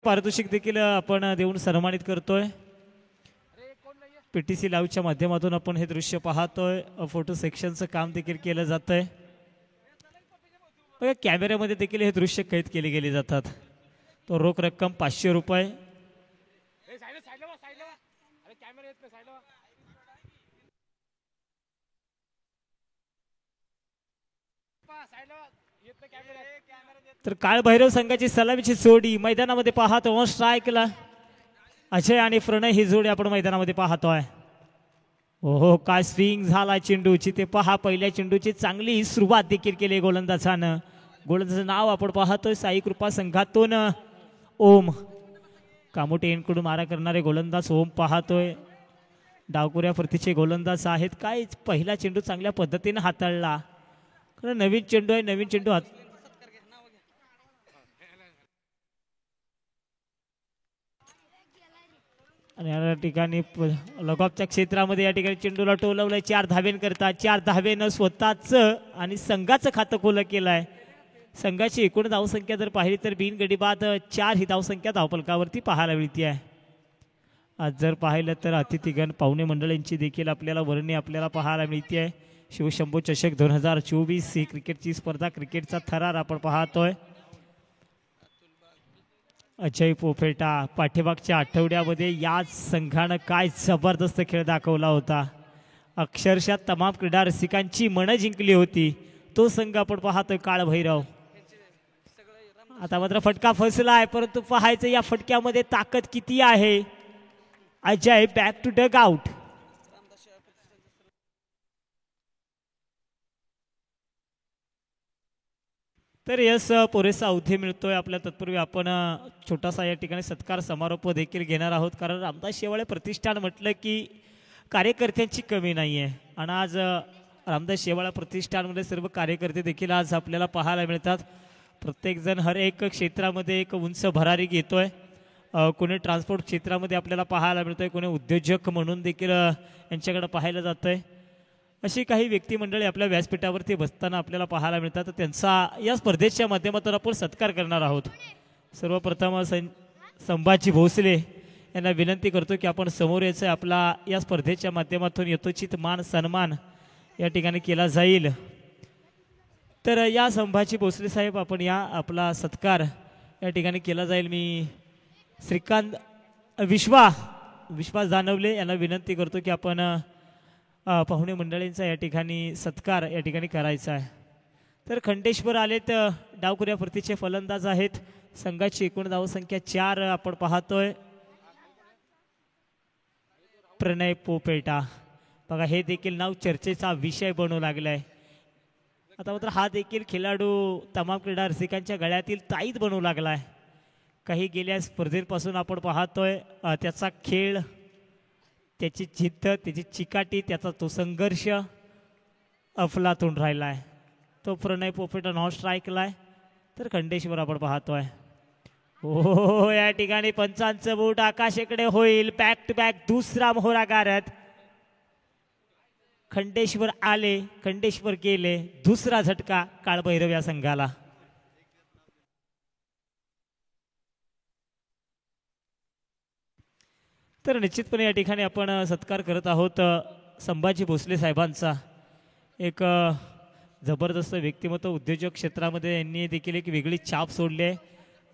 पारितोषिक देखील आपण देऊन सन्मानित करतोय. पीटीसी लाईव्हच्या माध्यमातून आपण हे दृश्य पाहतोय. फोटो सेक्शनचं काम देखील केलं जातंय. बघा कॅमेऱ्यामध्ये देखील हे दृश्य कैद केले गेले जातात. तो रोख रक्कम 500 रुपये. तर काळभैरव संघाची सलामीची जोडी मैदानामध्ये पाहतो. स्ट्राईकला अजय आणि प्रणय ही जोडी आपण मैदानामध्ये पाहतोय. ओहो काय स्विंग झाला चेंडूची. ते पहा पहिल्या चेंडूची चांगली सुरुवात देखील केली गोलंदाजानं. गोलंदाजाचं नाव आपण पाहतोय साई कृपा संघातून ओम. कामोटे यांकडून मारा करणारे गोलंदाज ओम पाहतोय. डावकुऱ्या प्रतीचे गोलंदाज आहेत. काय पहिला चेंडू चांगल्या पद्धतीने हाताळला. कारण नवीन चेंडू आहे. नवीन चेंडू आणि या ठिकाणी लगॉपच्या क्षेत्रामध्ये या ठिकाणी चेंडूला टोलवलंय. 4 धावेंकरता 4 धावेनं स्वतःच आणि संघाचं खातं खुलं केलंय. संघाची एकूण धावसंख्या जर पाहिली तर बिनगडी बाद 4 ही धावसंख्या धावफलकावरती पाहायला मिळते आहे. आज जर पाहिलं तर अतिथीगण पाहुणे मंडळींची देखील आपल्याला वर्णी आपल्याला पाहायला मिळते आहे. शिवशंभू चषक 2024 ही क्रिकेटची स्पर्धा, क्रिकेटचा थरार आपण पाहतोय. अजय पोफेटा पाठीमागच्या आठवड्यामध्ये याच संघानं काय जबरदस्त खेळ दाखवला होता. अक्षरशः तमाम क्रीडा रसिकांची मनं जिंकली होती. तो संघ आपण पाहतोय काळभैरव. आता मात्र फटका फसला आहे. परंतु पाहायचं या फटक्यामध्ये ताकद किती आहे. Ajay back to dugout. तर यस पुरेसा अवधी मिळतोय आपल्या. तत्पूर्वी आपण छोटासा या ठिकाणी सत्कार समारोप देखील घेणार आहोत. कारण रामदास शेवाळे प्रतिष्ठान म्हटलं की कार्यकर्त्यांची कमी नाही आहे. आणि आज रामदास शेवाळे प्रतिष्ठानमध्ये सर्व कार्यकर्ते देखील आज आपल्याला पाहायला मिळतात. प्रत्येकजण हर एक क्षेत्रामध्ये एक उंच भरारी घेतोय. कोणी ट्रान्सपोर्ट क्षेत्रामध्ये आपल्याला पाहायला मिळतोय. कोणी उद्योजक म्हणून देखील यांच्याकडे पाहायला जातंय. अशी काही व्यक्ती मंडळी आपल्या व्यासपीठावरती बसताना आपल्याला पाहायला मिळतात. त्यांचा या स्पर्धेच्या माध्यमातून आपण सत्कार करणार आहोत. सर्वप्रथम संभाजी भोसले यांना विनंती करतो की आपण समोर यायचं. आपला या स्पर्धेच्या माध्यमातून यथोचित मान सन्मान या ठिकाणी केला जाईल. तर या संभाजी भोसले साहेब आपण या आपला सत्कार या ठिकाणी केला जाईल. मी श्रीकांत विश्वास दानवले यांना विनंती करतो की आपण पाहुणे मंडळींचा या ठिकाणी सत्कार या ठिकाणी करायचा आहे. तर खंडेश्वर आलेत. डावकुऱ्या प्रतीचे फलंदाज आहेत. संघाची एकूण धावसंख्या 4 आपण पाहतोय. प्रणय पोपेटा बघा हे देखील नाव चर्चेचा विषय बनू लागलाय. आता मात्र हा देखील खेळाडू तमाम क्रीडा रसिकांच्या गळ्यातील ताईत बनू लागलाय. काही गेल्या स्पर्धेपासून आपण पाहतोय त्याचा खेळ, त्याची जिद्द, त्याची चिकाटी, त्याचा तो संघर्ष अफलातून राहिला आहे. तो प्रणय पोपेटा नॉन स्ट्राईकला आहे. तर खंडेश्वर आपण पाहतोय. हो या ठिकाणी पंचांचं बोट आकाशाकडे होईल. बॅक टू बॅक दुसरा मोहरा गारत खंडेश्वर आले, खंडेश्वर गेले. दुसरा झटका काळभैरव या संघाला. तर निश्चितपणे या ठिकाणी आपण सत्कार करत आहोत संभाजी भोसले साहेबांचा. एक जबरदस्त व्यक्तिमत्व उद्योजक क्षेत्रामध्ये यांनी देखील एक वेगळी छाप सोडली आहे.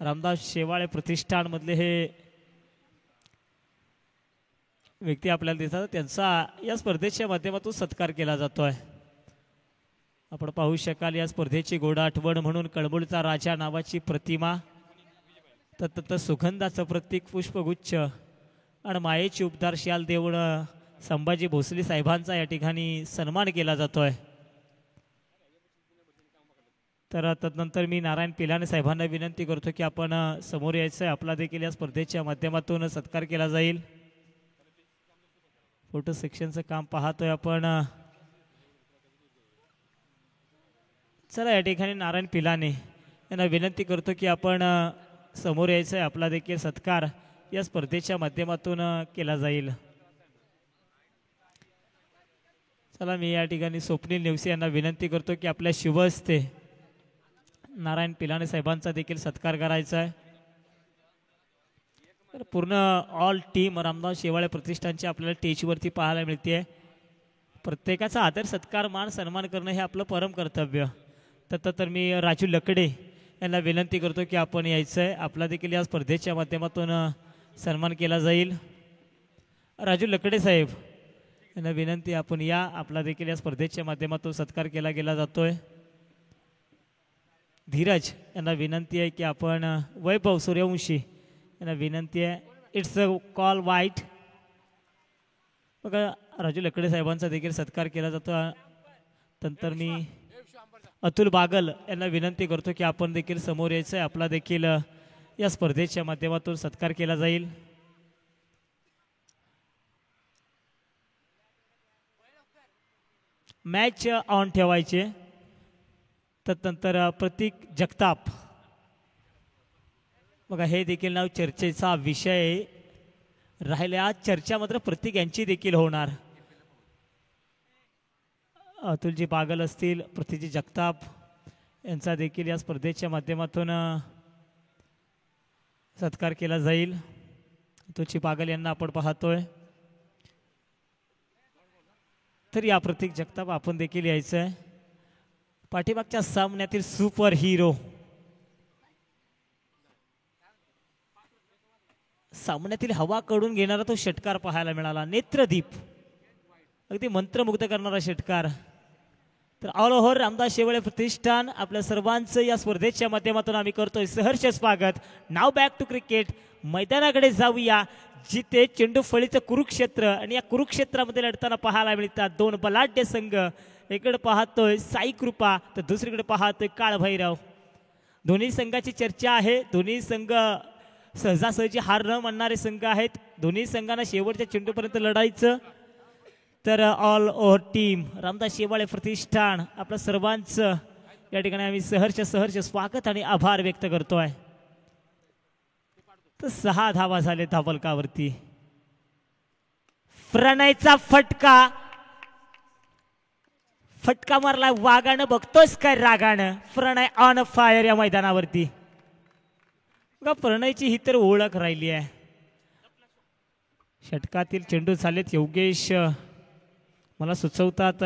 रामदास शेवाळे प्रतिष्ठानमधले हे व्यक्ती आपल्याला दिसतात. त्यांचा या स्पर्धेच्या माध्यमातून सत्कार केला जातोय. आपण पाहू शकाल या स्पर्धेची गोड आठवण म्हणून कळबुलचा राजा नावाची प्रतिमा, तत्त सुगंधाचं प्रतीक पुष्पगुच्छ आणि मायेची उपदार शाल देऊन संभाजी भोसले साहेबांचा या ठिकाणी सन्मान केला जातोय. तर तदनंतर मी नारायण पिलाने साहेबांना विनंती करतो की आपण समोर यायचं. आपला देखील या स्पर्धेच्या माध्यमातून सत्कार केला जाईल. फोटो सेक्शनचं काम पाहतोय आपण. चला या ठिकाणी नारायण पिलाने यांना विनंती करतो की आपण समोर यायचं. आपला देखील सत्कार या स्पर्धेच्या माध्यमातून केला जाईल. चला मी या ठिकाणी स्वप्नील नेवसे यांना विनंती करतो की आपल्या शुभहस्ते नारायण पिलाने साहेबांचा देखील सत्कार करायचा आहे. तर पूर्ण ऑल टीम रामदास शेवाळे प्रतिष्ठानची आपल्याला स्टेजवरती पाहायला मिळते. प्रत्येकाचा आदर सत्कार मान सन्मान करणं हे आपलं परम कर्तव्य. तर मी राजू लकडे यांना विनंती करतो की आपण यायचं आहे. आपला देखील या स्पर्धेच्या माध्यमातून सन्मान केला जाईल. राजू लकडे साहेब यांना विनंती आपण या. आपला देखील या स्पर्धेच्या माध्यमातून सत्कार केला गेला जातोय. धीरज यांना विनंती आहे की आपण वैभव सूर्यवंशी यांना विनंती आहे. इट्स अ कॉल वाईट. बघा राजू लकडे साहेबांचा देखील सत्कार केला जातो. नंतर मी अतुल बागल यांना विनंती करतो की आपण देखील समोर यायचं आहे. आपला देखील या स्पर्धेच्या माध्यमातून सत्कार केला जाईल. मॅच ऑन ठेवायचे. तदनंतर प्रतीक जगताप बघा हे देखील नाव चर्चेचा विषय राहिले. आज चर्चा मात्र प्रतीक यांची देखील होणार. अतुलजी बागल असतील, प्रतीकजी जगताप यांचा देखील या स्पर्धेच्या माध्यमातून सत्कार केला जाईल. अतुलजी बागल यांना आपण पाहतोय. तर या प्रतीक जगताप आपण देखील यायचं आहे. पाठीमागच्या सामन्यातील सुपर हिरो सामन्यातील हवा कडून घेणारा तो षटकार पाहायला मिळाला. नेत्रदीप अगदी मंत्रमुग्ध करणारा षटकार. तर ऑल ओव्हर रामदास शेवाळे प्रतिष्ठान आपल्या सर्वांचं या स्पर्धेच्या माध्यमातून आम्ही करतोय सहर्ष स्वागत. नाव बॅक टू क्रिकेट. मैदानाकडे जाऊया जिथे चेंडू फळीचं कुरुक्षेत्र आणि या कुरुक्षेत्रामध्ये लढताना पाहायला मिळतात दोन बलाढ्य संघ. इकडे पाहतोय साई कृपा तर दुसरीकडे पाहतोय काळभैरव. दोन्ही संघाची चर्चा आहे. दोन्ही संघ सहजासहजी हार न मानणारे संघ आहेत. दोन्ही संघांना शेवटच्या चेंडूपर्यंत लढायचं. तर all over team Ramdas Shewale प्रतिष्ठान आपल्या सर्वांचं या ठिकाणी आम्ही सहर्ष स्वागत आणि आभार व्यक्त करतोय. तर 6 धावा झाले धावलकावरती. प्रणयचा फटका मारला वागानं. बघतोस काय रागानं. प्रणय ऑन फायर या मैदानावरती. बघा प्रणयची ही तर ओळख राहिली आहे. षटकातील चेंडू झालेत. योगेश मला सुचवतात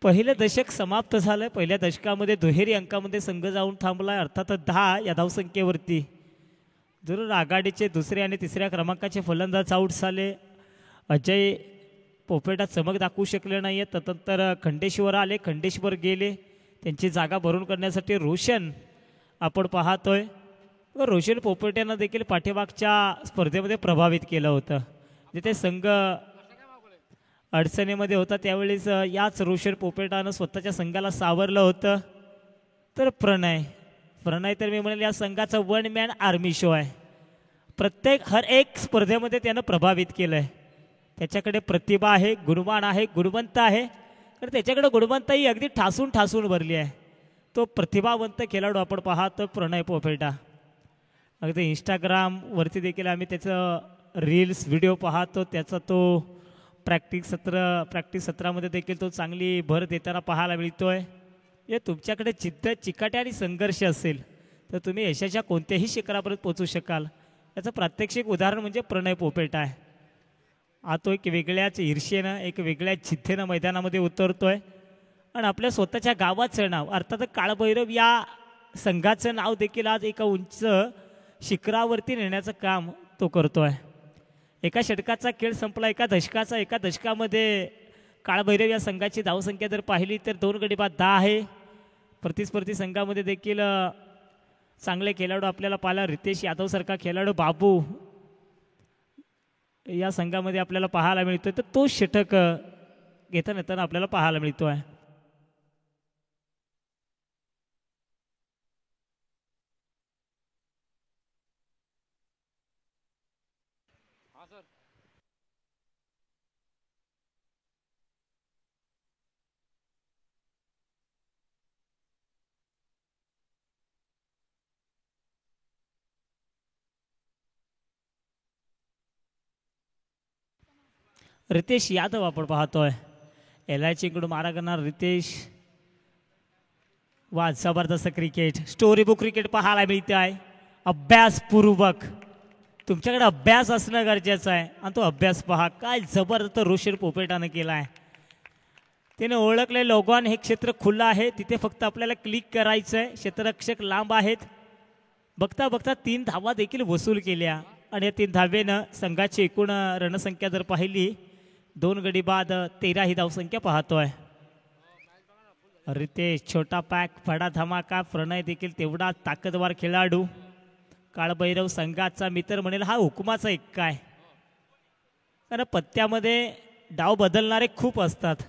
पहिलं दशक समाप्त झालंय. पहिल्या दशकामध्ये दुहेरी अंकामध्ये संघ जाऊन थांबलाय. अर्थात 10 या धावसंख्येवरती. जरूर आघाडीचे दुसऱ्या आणि तिसऱ्या क्रमांकाचे फलंदाज आऊट झाले. अजय पोपेटा चमक दाखवू शकले नाहीये. तदनंतर खंडेश्वर आले. खंडेश्वर गेले. त्यांची जागा भरून करण्यासाठी रोशन आपण पाहतोय. रोशन पोपेट्यानं देखील पाठीमागच्या स्पर्धेमध्ये प्रभावित केलं होतं. जिथे संघ अडचणीमध्ये होता त्यावेळेस याच रोशन पोपेटानं स्वतःच्या संघाला सावरलं होतं. तर प्रणय तर मी म्हणेल या संघाचा वन मॅन आर्मी शो आहे. हर एक स्पर्धेमध्ये त्यानं प्रभावित केलं आहे. त्याच्याकडे प्रतिभा आहे, गुणवान आहे, गुणवंत आहे. तर त्याच्याकडे गुणवंतही अगदी ठासून भरली आहे. तो प्रतिभावंत खेळाडू आपण पाहतो प्रणय पोपेटा. अगदी इंस्टाग्रामवरती देखील आम्ही त्याचं रील्स व्हिडिओ पाहतो. त्याचा तो प्रॅक्टिस सत्रामध्ये देखील तो चांगली भर देताना पाहायला मिळतोय. हे तुमच्याकडे जिद्द चिकाटी आणि संघर्ष असेल तर तुम्ही यशाच्या कोणत्याही शिखरापर्यंत पोहोचू शकाल. याचं प्रात्यक्षिक उदाहरण म्हणजे प्रणय पोपेटा आहे. हा तो एक वेगळ्याच ईर्ष्येनं एक वेगळ्याच जिद्दीनं मैदानामध्ये उतरतोय. आणि आपल्या स्वतःच्या गावाचं नाव अर्थात काळभैरव या संघाचं नाव देखील आज एका उंच शिखरावरती नेण्याचं काम तो करतोय. एका षटकाचा खेळ संपला. एका दशकामध्ये काळभैरव या संघाची धावसंख्या जर पाहिली तर 2 गडी बाद 10 आहे. प्रतिस्पर्धी संघामध्ये देखील चांगले खेळाडू आपल्याला पाहायला रितेश यादव सारखा खेळाडू बाबू या संघामध्ये आपल्याला पाहायला मिळतोय. तर तो षटक घेताना आपल्याला पाहायला मिळतोय. रितेश यादव आपण पाहतोय. LIC कडून मारा करणार रितेश. वा जबरदस्त क्रिकेट, स्टोरी बुक क्रिकेट पाहायला मिळते आहे. अभ्यासपूर्वक तुमच्याकडे अभ्यास असणं गरजेचं आहे आणि तो अभ्यास पहा. काय जबरदस्त रोशन पोपेटानं केला आहे. त्याने ओळखले लोगॉन हे क्षेत्र खुलं आहे, तिथे फक्त आपल्याला क्लिक करायचं आहे. क्षेत्ररक्षक लांब आहेत. बघता बघता 3 धावा देखील वसूल केल्या आणि या 3 धावेनं संघाची एकूण रणसंख्या जर पाहिली 2 गडी बाद 13 ही धावसंख्या पाहतोय. रितेश छोटा पॅक फडा धमाका. प्रणय देखील तेवढा ताकदवार खेळाडू. काळभैरव संघाचा मित्र म्हणेल हा हुकुमाचा एक काय, कारण पत्त्यामध्ये डाव बदलणारे खूप असतात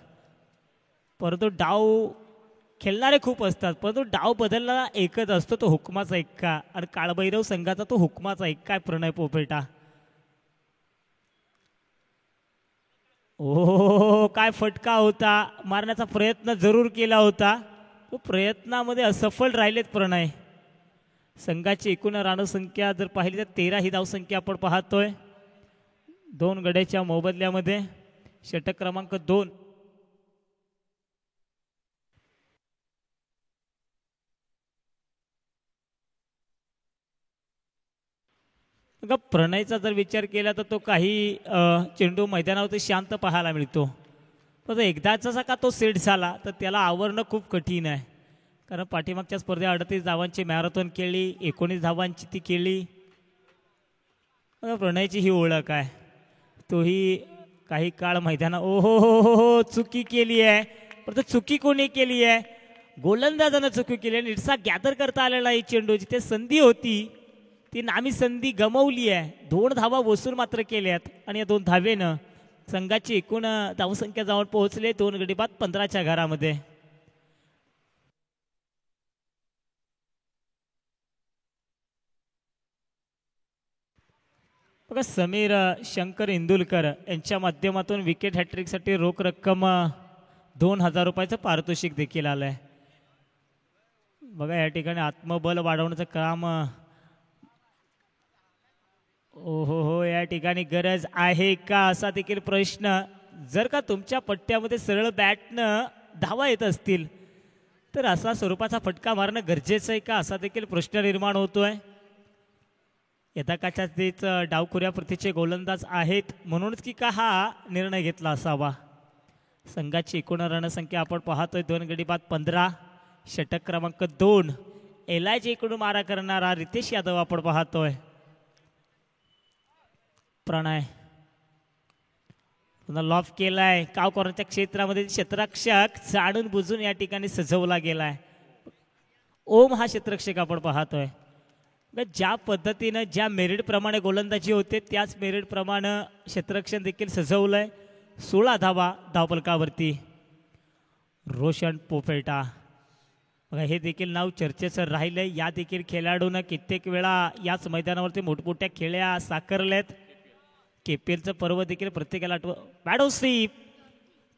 परंतु डाव खेळणारे खूप असतात, परंतु डाव बदलणारा एकच असतो, तो हुकमाचा एक्का. आणि काळभैरव संघाचा तो हुकमाचा एक्का आहे प्रणय पोपेटा. ओ काय फटका होता, मारण्याचा प्रयत्न जरूर केला होता, तो प्रयत्नामध्ये असफल राहिलेत प्रणय. संघाची एकूण राणसंख्या जर पाहिली तर 13 ही धावसंख्या आपण पाहतोय. 2 गड्याच्या मोबदल्यामध्ये षटक क्रमांक 2. प्रणयचा जर विचार केला तर तो काही चेंडू मैदानावरती शांत पाहायला मिळतो, पण एकदाचा का तो सेट झाला तर त्याला आवरणं खूप कठीण आहे. कारण पाठीमागच्या स्पर्धेत 38 धावांची मॅरेथॉन केली, 19 धावांची ती केली. प्रणयची ही ओळख आहे. तोही काही काळ मैदाना हो चुकी केली आहे, परंतु चुकी कोणी केली आहे, गोलंदाजानं चुकी केली आहे. नीटसा गॅदर करता आलेला आहे चेंडू, जिथे संधी होती ती नामी संधी गमावली आहे. 2 धावा वसूल मात्र केल्यात आणि या 2 धावेनं संघाची एकूण धावसंख्या जाऊन पोहोचले 2 गडी बाद 15च्या घरामध्ये. बघा समीर शंकर इंदुलकर यांच्या माध्यमातून विकेट हॅट्रिकसाठी रोख रक्कम 2000 रुपयाचं पारितोषिक देखील आलंय. बघा या ठिकाणी आत्मबल वाढवण्याचं काम हो या ठिकाणी गरज आहे का असा देखील प्रश्न. जर का तुमच्या पट्ट्यामध्ये सरळ बॅटनं धावा येत असतील तर असा स्वरूपाचा फटका मारणं गरजेचं आहे का असा देखील प्रश्न निर्माण होतोय. यथाकाच्याच डावखुऱ्या प्रतीचे गोलंदाज आहेत म्हणूनच की का हा निर्णय घेतला असावा. संघाची एकूण रणसंख्या आपण पाहतोय 2 गडी बाद 15. षटक क्रमांक 2. एलआयची इकडून मारा करणारा रितेश यादव आपण पाहतोय. प्रणय पुन्हा लॉफ केलाय. काव कॉर्नरच्या क्षेत्रामध्ये क्षेत्ररक्षक जाणून बुजून या ठिकाणी सजवला गेलाय. ओम हा क्षेत्ररक्षक आपण पाहतोय. ज्या पद्धतीनं ज्या मेरिट प्रमाणे गोलंदाजी होते त्याच मेरिट प्रमाणे क्षेत्ररक्षण देखील सजवलंय. 16 धावा धावफलकावरती. रोशन पोपेटा बघा हे देखील नाव चर्चेचं राहिलंय. या देखील खेळाडूंना कित्येक वेळा याच मैदानावरती मोठमोठ्या खेळ्या साकारल्यात. केपीएलचं पर्व देखील प्रत्येकाला पॅड स्वीप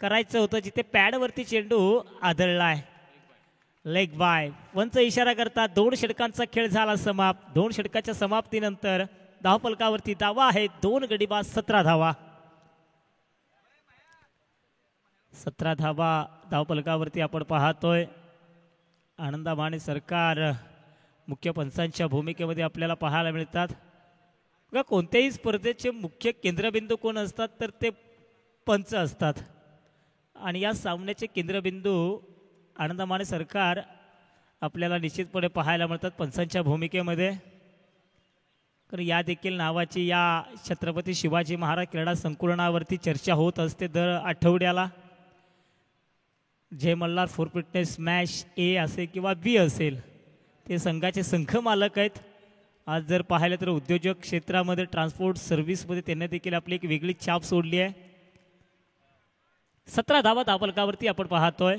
करायचं होतं जिथे पॅडवरती चेंडू आदळलाय. लेग बाय 1चा इशारा करता 2 षटकांचा खेळ झाला समाप्त. 2 षटकाच्या समाप्तीनंतर धावफलकावरती धावा आहे 2 गडी बाद 17 धावा. 17 धावा धावफलकावरती आपण पाहतोय. आनंदा माने सरकार मुख्य पंचांच्या भूमिकेमध्ये आपल्याला पाहायला मिळतात. बघा कोणत्याही स्पर्धेचे मुख्य केंद्रबिंदू कोण असतात तर ते पंच असतात आणि या सामन्याचे केंद्रबिंदू आनंदा माने सरकार आपल्याला निश्चितपणे पाहायला मिळतात पंचांच्या भूमिकेमध्ये. कारण या देखील नावाची या छत्रपती शिवाजी महाराज क्रीडा संकुलनावरती चर्चा होत असते दर आठवड्याला. जय मल्हार फॉर फिटनेस मॅच ए असेल किंवा बी असेल ते संघाचे संघ मालक आहेत. आज जर पाहिलं तर उद्योजक क्षेत्रामध्ये ट्रान्सपोर्ट सर्व्हिसमध्ये त्यांनी देखील आपली एक वेगळी छाप सोडली आहे. 17 धावा धावफलकावरती आपण पाहतोय.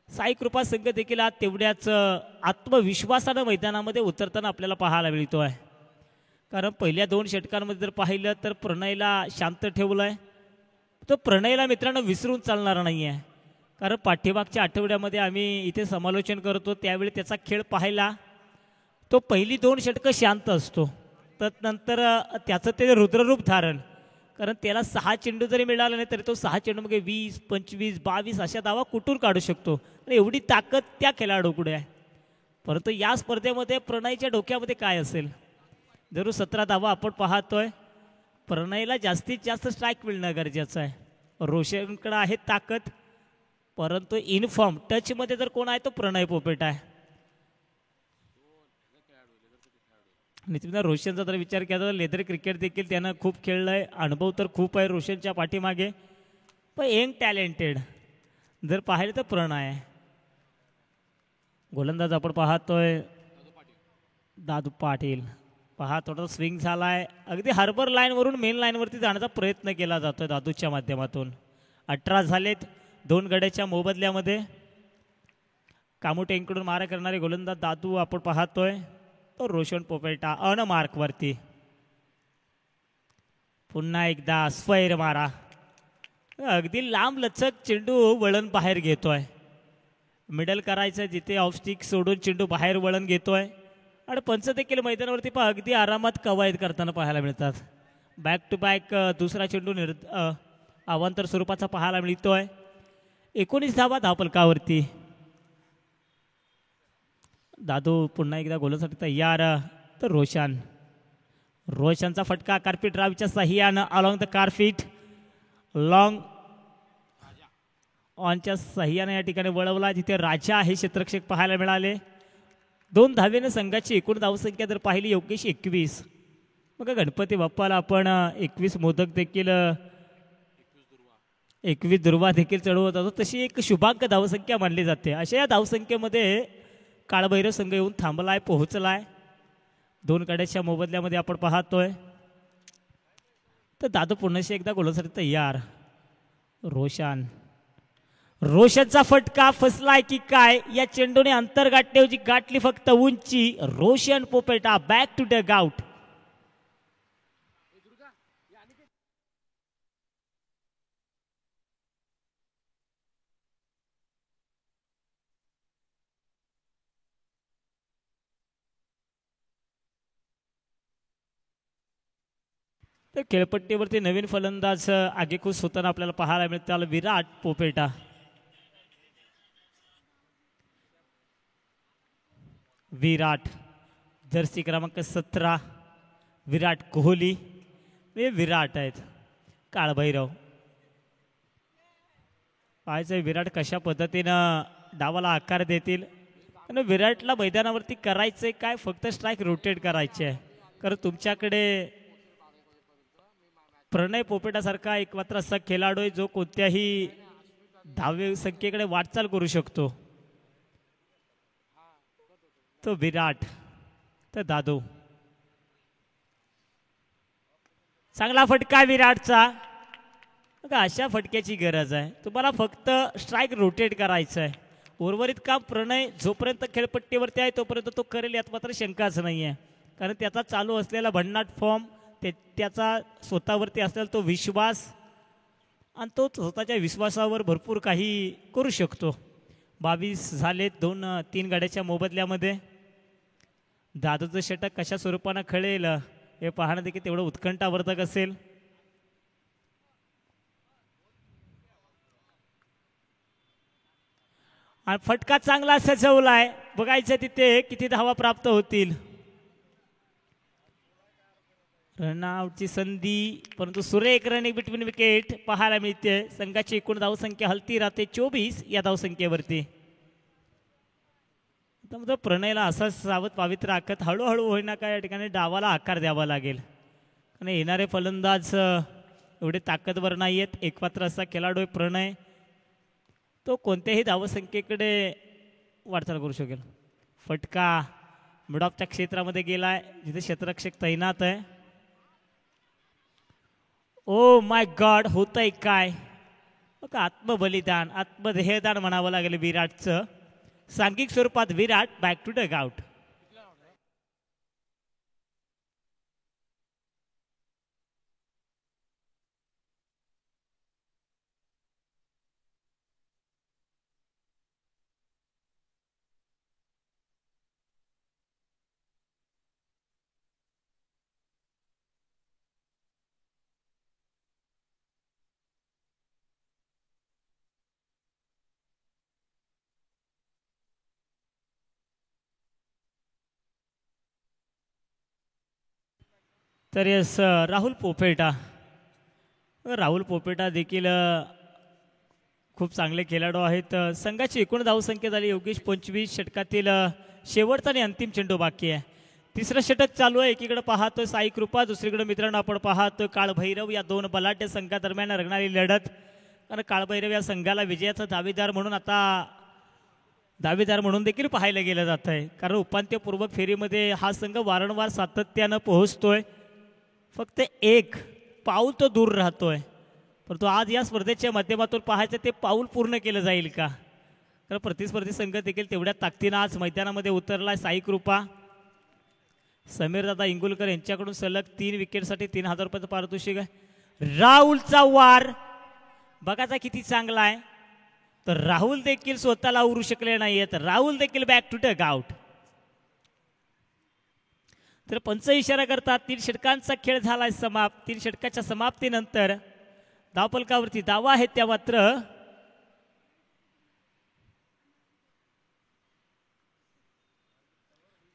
साई कृपा संघ देखील आज तेवढ्याच आत्मविश्वासानं मैदानामध्ये उतरताना आपल्याला पाहायला मिळतोय. कारण पहिल्या 2 षटकांमध्ये जर पाहिलं तर प्रणयला शांत ठेवलंय. तो प्रणयला मित्रांनो विसरून चालणार नाही आहे. कारण पाठीमागच्या आठवड्यामध्ये आम्ही इथे समालोचन करतो त्यावेळी त्याचा खेळ पाहिला. तो पहिली 2 षटकं शांत असतो तर नंतर त्याचं ते रुद्ररूप धारण. कारण त्याला 6 चेंडू जरी मिळाले नाही तरी तो 6 चेंडूमध्ये 20, 25, 22 अशा धावा कुठून काढू शकतो. आणि एवढी ताकद त्या खेळाडूकडे आहे. परंतु या स्पर्धेमध्ये प्रणयच्या डोक्यामध्ये काय असेल. जरूर 17 धावा आपण पाहतोय. प्रणयला जास्तीत जास्त स्ट्राईक मिळणं गरजेचं आहे. रोशनकडे आहे ताकद, परंतु इनफॉर्म टचमध्ये जर कोण आहे तो प्रणय पोपेट आहे. नितीन रोशनचा जर विचार केला तर लेदर क्रिकेट देखील त्यानं खूप खेळलंय. अनुभव तर खूप आहे रोशनच्या पाठीमागे. पण यंग टॅलेंटेड जर पाहिलं तर प्रणय आहे. गोलंदाज आपण पाहतोय दादू पाटील. पहा थोडा स्विंग झालाय. अगदी हार्बर लाईनवरून मेन लाईनवरती जाण्याचा प्रयत्न केला जातोय दादूच्या माध्यमातून. 18 झालेत 2 गड्याच्या मोबदल्यामध्ये. कामुटेंकडून मारा करणारे गोलंदाज दादू आपण पाहतोय. तो रोशन पोपेटा अनमार्कवरती. पुन्हा एकदा स्वैर मारा. अगदी लांब लचक चेंडू वळण बाहेर घेतोय. मिडल करायचं जिथे ऑफ स्टिक सोडून चेंडू बाहेर वळण घेतोय. आणि पंच देखील मैदानावरती अगदी आरामात कवायत करताना पाहायला मिळतात. बॅक टू बॅक दुसरा चेंडू अवांतर स्वरूपाचा पाहायला मिळतोय. 19 धावा धावफलकावरती. दादू पुन्हा एकदा गोलसाठी तयार. तर रोशनचा फटका कार्पेट ड्राईव्हच्या सहाय्यानं अलॉंग द कार्पेट लॉंग ऑनच्या सहाय्याने या ठिकाणी वळवला. जिथे राजा आहे क्षेत्ररक्षक पाहायला मिळाले. 2 धावेने संघाची एकूण धावसंख्या जर पाहिली योगेश 21. मग गणपती बाप्पाला आपण 21 मोदक देखील 21 दुर्वा देखील चढवत होतो. तशी एक शुभांक धावसंख्या मानली जाते. अशा या धावसंख्येमध्ये काळभैरव संघ येऊन थांबलाय, पोहोचलाय. 2 गड्याच्या मोबदल्यामध्ये आपण पाहतोय. तर दादू पुन्हा एकदा गोलसाठी तयार. रोशनचा फटका फसलाय की काय. या चेंडूने अंतर गाठण्याऐवजी गाठली फक्त उंची. Roshan Popeta back to the out. तर खेळपट्टीवरती नवीन फलंदाज आगेकूच होताना आपल्याला पाहायला मिळतात. विराट पोपेटा. विराट जर्सी क्रमांक 17 विराट कोहली. हे विराट आहेत. काळभैरव पाहायचं विराट कशा पद्धतीनं डावाला आकार देतील. आणि विराटला मैदानावरती करायचंय काय, फक्त स्ट्राईक रोटेट करायचे आहे. कारण तुमच्याकडे प्रणय पोपेटासारखा एक मात्र असा खेळाडू आहे जो कोणत्याही धावे संख्येकडे वाटचाल करू शकतो. तो विराट. तर दादू चांगला फटका विराटचा. अशा फटक्याची गरज आहे. तुम्हाला फक्त स्ट्राईक रोटेट करायचं आहे. उर्वरित काम प्रणय जोपर्यंत खेळपट्टीवरती आहे तोपर्यंत तो करेल यात मात्र शंकाच नाही आहे. कारण त्याचा चालू असलेला भन्नाट फॉर्म, त्याचा स्वतःवरती असलेला तो विश्वास आणि तो स्वतःच्या विश्वासावर भरपूर काही करू शकतो. 22 झाले 2-3 गाड्याच्या मोबदल्यामध्ये. दादूचं षटक कशा स्वरूपानं खेळेल हे पाहणं देखील तेवढं उत्कंठावर्धक असेल. आणि फटका चांगला सजवलाय. बघायचं तिथे किती धावा प्राप्त होतील. रनआउटची संधी, परंतु सुरेख रनिंग बिटवीन विकेट पाहायला मिळते. संघाची एकूण धावसंख्या हलती राहते 24 या धावसंख्येवरती. प्रणयला असाच सावध पावित्र्य राखत हळूहळू होईना काय या ठिकाणी डावाला आकार द्यावा लागेल. आणि येणारे फलंदाज एवढे ताकदवर नाही आहेत. एकमात्र असा खेळाडू आहे प्रणय, तो कोणत्याही धावसंख्येकडे वाटचाल करू शकेल. फटका मिड ऑफच्या क्षेत्रामध्ये गेलाय जिथे क्षेत्ररक्षक तैनात आहे. ओ माय गॉड, होतंय काय. आत्मबलिदान, आत्मदेहदान म्हणावं लागेल विराटचं. सांघिक स्वरूपात विराट बॅक टू द आउट. तर यस राहुल पोपेटा. राहुल पोपेटा देखील खूप चांगले खेळाडू आहेत. संघाची एकूण धावसंख्या झाली योगेश 25. षटकातील शेवटचा आणि अंतिम चेंडू बाकी आहे. तिसरं षटक चालू आहे. एकीकडे पाहतो साई कृपा, दुसरीकडे मित्रांनो आपण पाहतो काळभैरव. या दोन बलाढ्य संघादरम्यान रंगणारी लढत. कारण काळभैरव या संघाला विजयाचा दावेदार म्हणून देखील पाहायला गेलं जात आहे. कारण उपांत्यपूर्व फेरीमध्ये हा संघ वारंवार सातत्यानं पोहोचतोय. फक्त एक पाऊल तो दूर राहतोय. परंतु आज या स्पर्धेच्या माध्यमातून पाहायचं ते पाऊल पूर्ण केलं जाईल का. कारण प्रतिस्पर्धी संघ देखील तेवढ्या ताकदीनं आज मैदानामध्ये उतरलाय. साई कृपा, समीरदादा इंगुलकर यांच्याकडून सलग 3 विकेटसाठी 3000 रुपयाचं पारितोषिक आहे. राहुलचा वार बघाचा किती चांगला आहे. तर राहुल देखील स्वतःला उरू शकले नाहीये. तर राहुल देखील बॅक टू टक आउट. तर पंच इशारा करतात 3 षटकांचा खेळ झालाय समाप्त. 3 षटकाच्या समाप्तीनंतर धावफलकावरती धावा आहेत त्या मात्र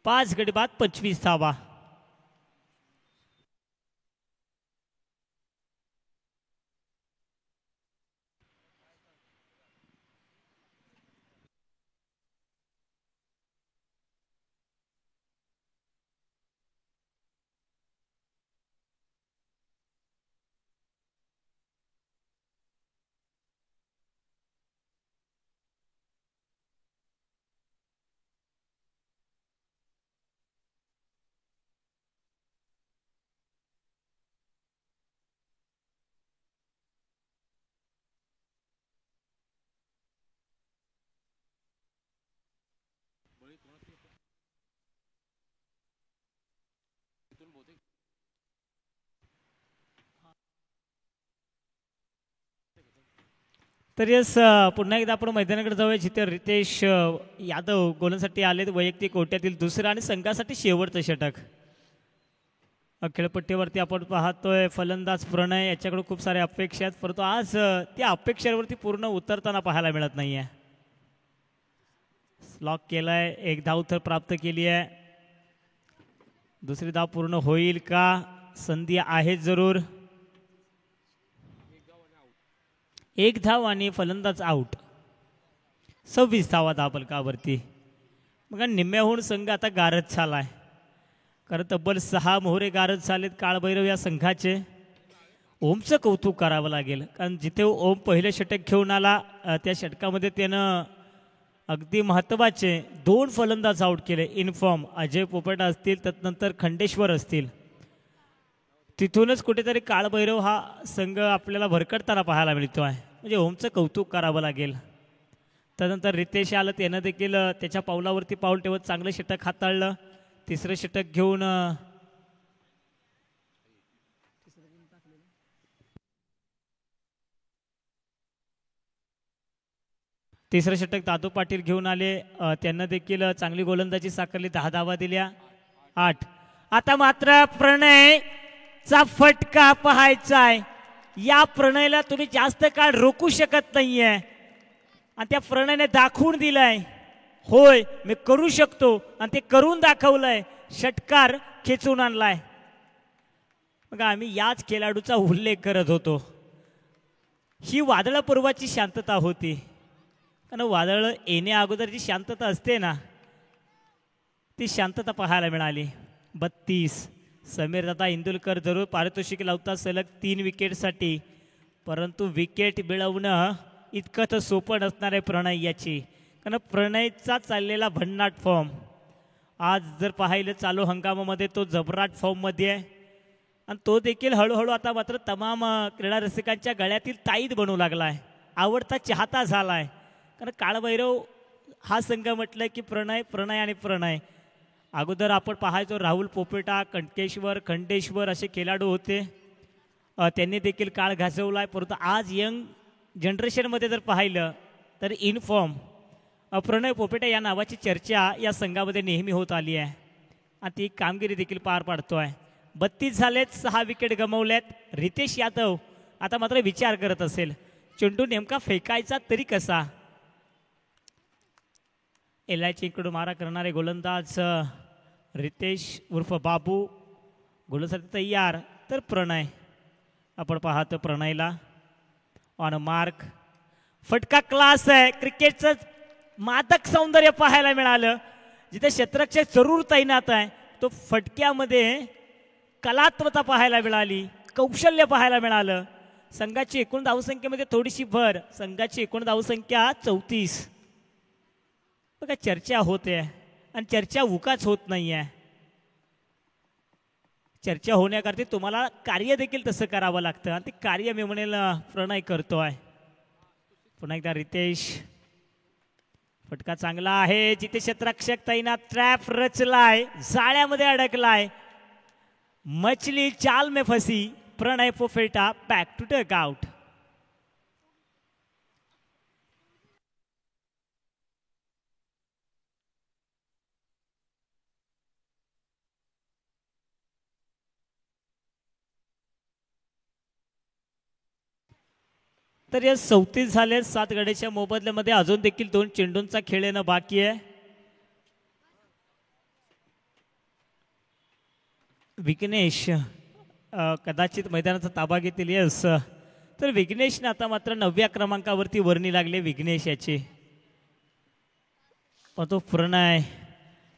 5 गडी बाद 25 धावा. तर यस पुन्हा एकदा आपण मैदानाकडे जाऊया जिथे रितेश यादव गोलंदाजीसाठी आलेत. वैयक्तिक कोट्यातील दुसरं आणि संघासाठी शेवटचं षटक. खेळपट्टीवरती आपण पाहतोय फलंदाज प्रणय, याच्याकडे खूप साऱ्या अपेक्षा आहेत. परंतु आज त्या अपेक्षेवरती पूर्ण उतरताना पाहायला मिळत नाहीये. लॉक केलाय, 1 धाव तर प्राप्त केली आहे. दुसरी धाव पूर्ण होईल का, संधी आहे जरूर. 1 धाव आणि फलंदाज आउट. 26 धावा धावफलकावरती. मग निम्म्याहून संघ आता गारद झालाय. कारण तब्बल 6 मोहरे गारद झालेत काळभैरव या संघाचे. ओमचं कौतुक करावं लागेल. कारण जिथे ओम पहिलं षटक घेऊन आला त्या षटकामध्ये त्यानं अगदी महत्त्वाचे 2 फलंदाज आउट केले. इनफॉर्म अजय पोपेटा असतील, त्यानंतर खंडेश्वर असतील. तिथूनच कुठेतरी काळभैरव हा संघ आपल्याला भरकटताना पाहायला मिळतो आहे. म्हणजे ओमचं कौतुक करावं लागेल. त्यानंतर रितेश आलं, त्यानं देखील त्याच्या पावलावरती पाऊल ठेवत चांगलं षटक हाताळलं. तिसरं षटक घेऊन तिसरं षटक दादू पाटील घेऊन आले. त्यांना देखील चांगली गोलंदाजी साकारली. 10 धावा दिल्या, 8. आता मात्र प्रणयचा फटका पाहायचा आहे. या प्रणयला तुम्ही जास्त काळ रोखू शकत नाहीये. आणि त्या प्रणयने दाखवून दिलाय, होय मी करू शकतो. आणि ते करून दाखवलंय. षटकार खेचून आणलाय. बघा, आम्ही याच खेळाडूचा उल्लेख करत होतो. ही वादळापूर्वाची शांतता होती. कारण वादळ येण्या अगोदर जी शांतता असते ना, ती शांतता पाहायला मिळाली. 32. समीरदादा इंदुलकर जरूर पारितोषिक लावतात सलग 3 विकेटसाठी. परंतु विकेट मिळवणं इतकं तर सोपं नसणार आहे प्रणय याची. कारण प्रणयचा चाललेला भन्नाट फॉर्म आज जर पाहिलं चालू हंगामामध्ये तो जबराट फॉर्ममध्ये आहे. आणि तो देखील हळूहळू आता मात्र तमाम क्रीडा रसिकांच्या गळ्यातील ताईत बनू लागला आहे. आवडता चाहता झाला आहे. कारण काळभैरव हा संघ म्हटलं की प्रणय प्रणय आणि प्रणय. अगोदर आपण पाहायचो राहुल पोपेटा, खंडेश्वर असे खेळाडू होते. त्यांनी देखील काळ घासवला. परंतु आज यंग जनरेशनमध्ये जर पाहिलं तर इनफॉर्म प्रणय पोपेटा या नावाची चर्चा या संघामध्ये नेहमी होत आली आहे. आणि ती कामगिरी देखील पार पाडतो आहे. 32 झालेत, 6 विकेट गमावल्यात. रितेश यादव आता मात्र विचार करत असेल, चेंडू नेमका फेकायचा तरी कसा. एलआयची इकडून मारा करणारे गोलंदाज रितेश उर्फ बाबू गोलसाठी तयार. तर प्रणय आपण पाहतो प्रणयला ऑन मार्क. फटका क्लास आहे. क्रिकेटचं मादक सौंदर्य पाहायला मिळालं. जिथे क्षेत्ररक्षक जरूर तैनात आहे तो फटक्यामध्ये कलात्मकता पाहायला मिळाली, कौशल्य पाहायला मिळालं. संघाची एकूण धावसंख्येमध्ये थोडीशी भर. संघाची एकूण धावसंख्या 34. बघा चर्चा होते आणि चर्चा उगाच होत नाही आहे. चर्चा होण्याकरता तुम्हाला कार्य देखील तसं करावं लागतं आणि ते कार्य मी म्हणेल प्रणय करतोय. पुन्हा एकदा रितेश. फटका चांगला आहे. जिथे क्षेत्ररक्षक तैनात ट्रॅप रचलाय, जाळ्यामध्ये अडकलाय. मछली चाल में फसी. प्रणय फोफेटा बॅक टू डक आउट. तर या 34 झाले. 7 गड्याच्या मोबदल्यामध्ये अजून देखील 2 चेंडूंचा खेळ येणं बाकी आहे. विघ्नेश कदाचित मैदानाचा ताबा घेतील. यस. तर विघ्नेशने आता मात्र 9व्या क्रमांकावरती वर्णी लागले विघ्नेश याची. पण तो प्रणय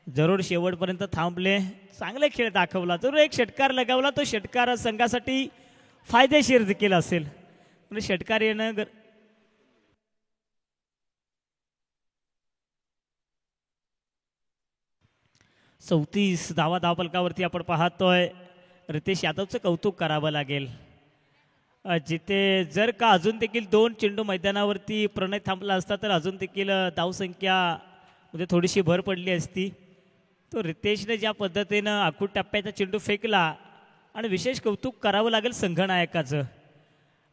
जरूर शेवटपर्यंत थांबले. चांगले खेळ दाखवला. जरूर एक षटकार लगावला. तो षटकार संघासाठी फायदेशीर देखील असेल. म्हणजे षटकार येणं 34 धावा धावफलकावरती आपण पाहतोय. रितेश यादवचं कौतुक करावं लागेल. जिथे जर का अजून देखील 2 चेंडू मैदानावरती प्रणय थांबला असता तर अजून देखील धावसंख्या मध्ये थोडीशी भर पडली असती. तो रितेशने ज्या पद्धतीनं आखूड टप्प्याचा चेंडू फेकला आणि विशेष कौतुक करावं लागेल संघनायकाचं.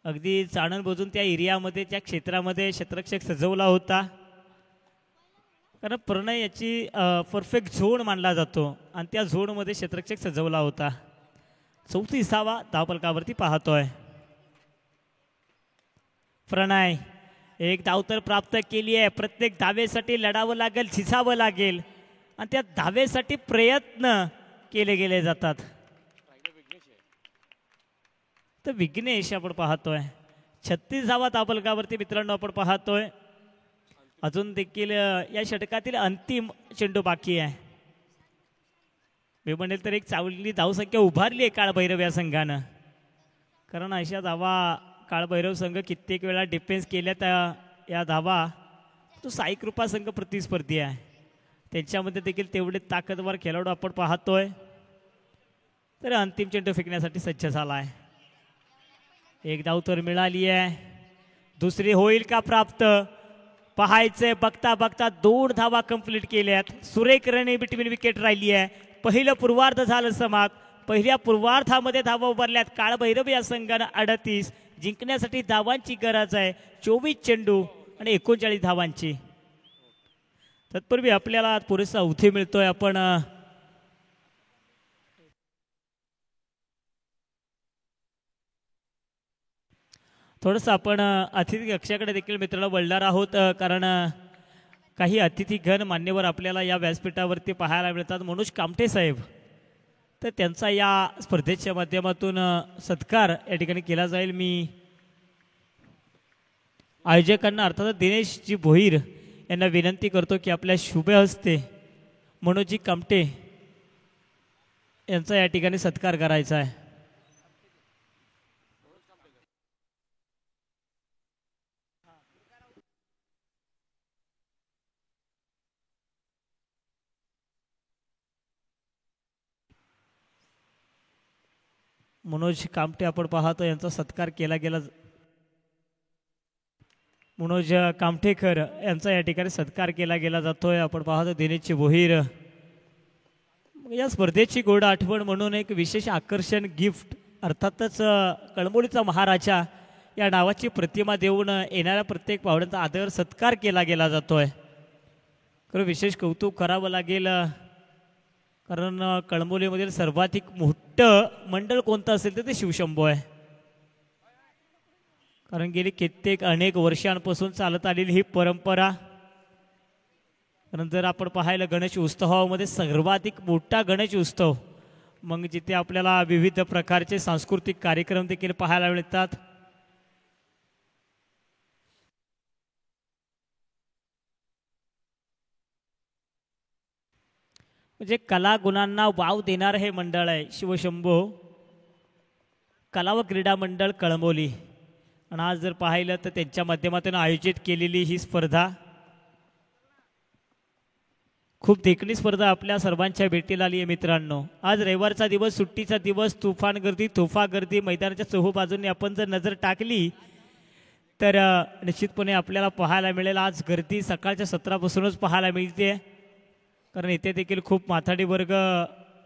अगदी चाणण बोजून त्या एरियामध्ये त्या क्षेत्रामध्ये क्षेत्ररक्षक सजवला होता. कारण प्रणय याची परफेक्ट झोन मानला जातो आणि त्या झोनमध्ये क्षेत्ररक्षक सजवला होता. 34वा धावफलकावरती पाहतोय. प्रणय एक धाव तर प्राप्त केली आहे. प्रत्येक धावेसाठी लढावं लागेल, झिजावं लागेल आणि त्या धावेसाठी प्रयत्न केले गेले जातात. तर विघ्नेश आपण पाहतोय 36वा धावफलकावरती मित्रांनो आपण पाहतोय. अजून देखील या षटकातील अंतिम चेंडू बाकी आहे. मी म्हणेल तर एक चांगली धावसंख्या उभारली आहे काळभैरव या संघानं. कारण अशा धावा काळभैरव संघ कित्येक वेळा डिफेन्स केल्यात. या धावा तो साई कृपा संघ प्रतिस्पर्धी आहे. त्यांच्यामध्ये देखील तेवढे ताकदवर खेळाडू आपण पाहतोय. तर अंतिम चेंडू फेकण्यासाठी सज्ज झाला आहे. एक धाव तर मिळाली आहे. दुसरी होईल का प्राप्त पाहायचंय. बघता बघता 2 धावा कंप्लीट केल्यात. सुरेख रने बिटवीन विकेट राहिली आहे. पहिलं पूर्वार्ध झालं समाप्त. पहिल्या पूर्वार्धामध्ये धावा उभारल्यात काळभैरव या संघानं 38. जिंकण्यासाठी धावांची गरज आहे. 24 चेंडू आणि 39 धावांची. तत्पूर्वी आपल्याला पुरेसा उथे मिळतोय. आपण थोडंसं आपण अतिथी कक्षाकडे देखील मित्रांनो वळणार आहोत. कारण काही अतिथीगण मान्यवर आपल्याला या व्यासपीठावरती पाहायला मिळतात. मनोज कामटे साहेब, तर त्यांचा या स्पर्धेच्या माध्यमातून सत्कार या ठिकाणी केला जाईल. मी आयोजकांना अर्थात दिनेशजी भोईर यांना विनंती करतो की आपल्या शुभ हस्ते मनोजजी कामटे यांचा या ठिकाणी सत्कार करायचा आहे. मनोज कामटे आपण पाहतो यांचा सत्कार केला गेला. मनोज कामठेकर यांचा या ठिकाणी सत्कार केला गेला जातोय. आपण पाहतो दिनेशची भोईर. या स्पर्धेची गोड आठवण म्हणून एक विशेष आकर्षण गिफ्ट अर्थातच कळंबोलीचा महाराजा या नावाची प्रतिमा देऊन येणाऱ्या प्रत्येक पाहुण्यांचा आदर सत्कार केला गेला जातोय. खरं विशेष कौतुक करावं लागेल. कारण कळंबोलीमधील सर्वाधिक मोठं मंडळ कोणतं असेल तर ते शिवशंभो आहे. कारण गेली कित्येक अनेक वर्षांपासून चालत आलेली ही परंपरा. कारण जर आपण पाहिलं गणेश उत्सवामध्ये सर्वाधिक मोठा गणेश उत्सव मग जिथे आपल्याला विविध प्रकारचे सांस्कृतिक कार्यक्रम देखील पाहायला मिळतात. म्हणजे कला गुणांना वाव देणारं हे मंडळ आहे शिवशंभो कला व क्रीडा मंडळ कळंबोली. आणि आज जर पाहिलं तर त्यांच्या माध्यमातून आयोजित केलेली ही स्पर्धा खूप देखणी स्पर्धा आपल्या सर्वांच्या भेटीला आली आहे मित्रांनो. आज रविवारचा दिवस, सुट्टीचा दिवस, तुफान गर्दी, तोफा गर्दी. मैदानाच्या चहू बाजूंनी आपण जर नजर टाकली तर निश्चितपणे आपल्याला पाहायला मिळेल आज गर्दी सकाळच्या सत्रापासूनच पाहायला मिळते. कारण इथे देखील खूप माथाडी वर्ग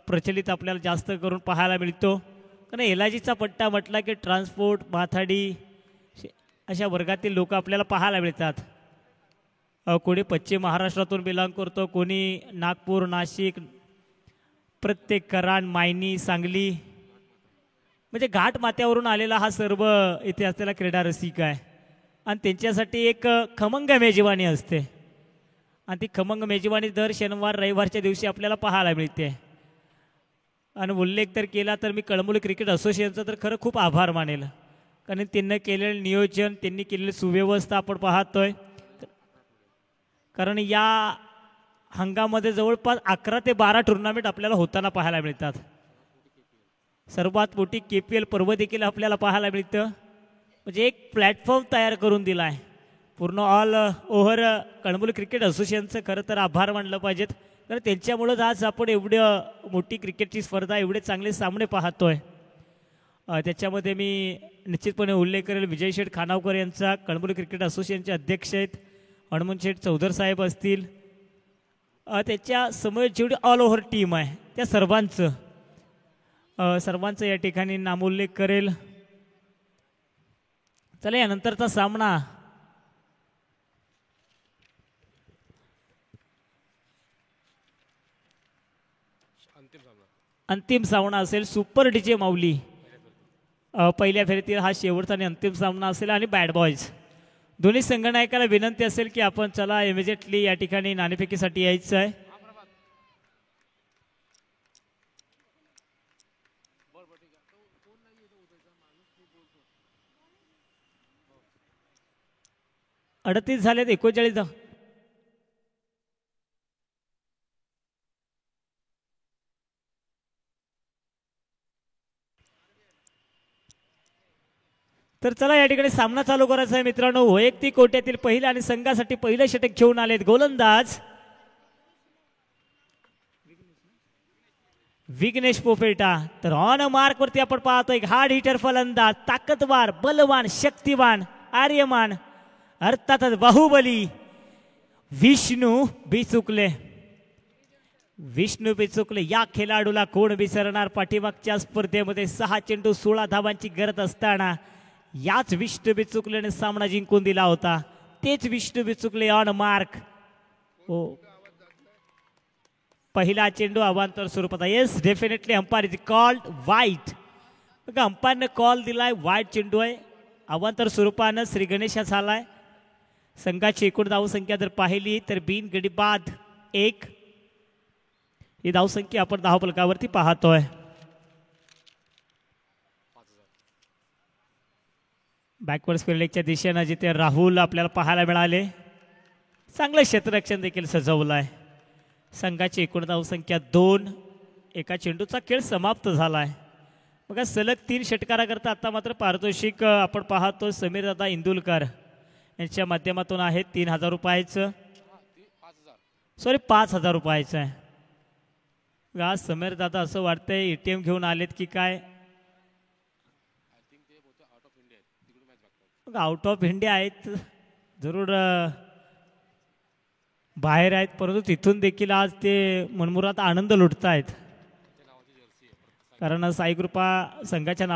प्रचलित आपल्याला जास्त करून पाहायला मिळतो. कारण एलाजीचा पट्टा म्हटला की ट्रान्सपोर्ट, माथाडी अशा वर्गातील लोक आपल्याला पाहायला मिळतात. कोणी पश्चिम महाराष्ट्रातून बिलॉंग करतो, कोणी नागपूर, नाशिक, प्रत्येक कराड, मायनी, सांगली म्हणजे घाट माथ्यावरून आलेला हा सर्व इथे असलेला क्रीडा रसिक आहे. आणि त्यांच्यासाठी एक खमंग मेजवानी असते. आणि ती खमंग मेजवानी दर शनिवार रविवारच्या दिवशी आपल्याला पाहायला मिळते. आणि उल्लेख तर केला तर मी कळंबोली क्रिकेट असोसिएशनचा तर खरं खूप आभार मानेल. कारण त्यांनी केलेलं नियोजन, त्यांनी केलेली सुव्यवस्था आपण पाहतोय. कारण या हंगामध्ये जवळपास 11 ते 12 टुर्नामेंट आपल्याला होताना पाहायला मिळतात. सर्वात मोठी KPL पर्व देखील आपल्याला पाहायला मिळतं. म्हणजे एक प्लॅटफॉर्म तयार करून दिला आहे पूर्ण ऑल ओव्हर कळंबोली क्रिकेट असोसिएशनचं. खरं तर आभार मानलं पाहिजेत. कारण त्यांच्यामुळंच आज आपण एवढं मोठी क्रिकेटची स्पर्धा, एवढे चांगले सामने पाहतोय. त्याच्यामध्ये मी निश्चितपणे उल्लेख करेल विजय शेठ खानावकर यांचा, कळंबोली क्रिकेट असोसिएशनचे अध्यक्ष आहेत हनुमंत शेठ चौधर साहेब असतील. त्याच्या समोर जेवढी ऑल ओव्हर टीम आहे त्या सर्वांचं या ठिकाणी नामोल्लेख करेल. चला यानंतरचा सामना अंतिम सामना असेल. सुपर डीजे माऊली पहिल्या फेरीतील हा शेवटचा आणि अंतिम सामना असेल. आणि बॅड बॉयज दोन्ही संघनायकाला विनंती असेल की आपण चला इमिजिएटली या ठिकाणी नाणेफेकीसाठी यायचं आहे. अडतीस झालेत, 39 तर चला या ठिकाणी सामना चालू करायचा आहे मित्रांनो. वैयक्तिक कोट्यातील पहिला आणि संघासाठी पहिलं षटक घेऊन आलेत गोलंदाज विघ्नेश पोपेटा. तर ऑन मार्क वरती आपण पाहतोय हार्ड हिटर फलंदाज, ताकदवार, बलवान, शक्तिवान, आर्यमान, अर्थातच बाहुबली विष्णू बिचुकले. विष्णू बिचुकले या खेळाडूला कोण विसरणार. पाठीमागच्या स्पर्धेमध्ये 6 चेंडू 16 धावांची गरज असताना याच विष्णू बिचुकलेने सामना जिंकून दिला होता. तेच विष्णू बिचुकले ऑन मार्क. हो, पहिला चेंडू अवांतर स्वरूपात. Yes, definitely umpire is called वाईट. बघा अंपायरने कॉल दिलाय, वाईट चेंडू आहे. अवांतर स्वरूपानं श्री गणेशा झालाय. संघाची एकूण धावसंख्या जर पाहिली तर बिन गडी बाद 1 ही धावसंख्या आपण धावफलकावरती पाहतोय. बॅकवर्ड स्क्वेअरलेगच्या दिशेनं जिथे राहुल आपल्याला पाहायला मिळाले. चांगलं क्षेत्ररक्षण देखील सजवलं आहे. संघाची एकूण धावसंख्या 2. एका चेंडूचा खेळ समाप्त झाला आहे. बघा सलग 3 षटकाराकरता आता मात्र पारितोषिक आपण पाहतो समीरदादा इंदुलकर यांच्या माध्यमातून आहे 3000 रुपयाचं, सॉरी 5000 रुपयाचं आहे. बघा समीरदादा असं वाटतंय ATM घेऊन आलेत की काय. आउट ऑफ इंडिया आहेत, जरूर बाहेर आहेत, परंतु तिथून देखील आज ते मनमुरात आनंद लुटतायत. कारण साईकृपा संघाच्या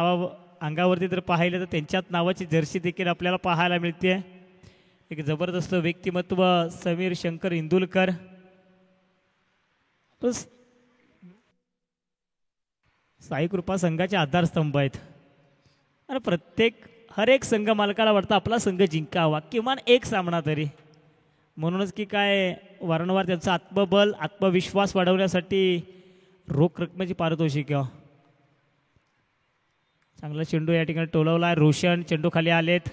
अंगावरती जर पाहिलं तर त्यांच्याच नावाची जर्सी देखील आपल्याला पाहायला मिळते. एक जबरदस्त व्यक्तिमत्व समीर शंकर इंदुलकर. साईकृपा संघाचे आधारस्तंभ आहेत. आणि हर एक संघ मालकाला वाटतं आपला संघ जिंकावा किमान एक सामना तरी. म्हणूनच की काय वारंवार त्यांचा आत्मबल, आत्मविश्वास वाढवण्यासाठी रोख रकमेची पारितोषिक चांगला चेंडू या ठिकाणी टोलवला. रोशन चेंडू खाली आलेत.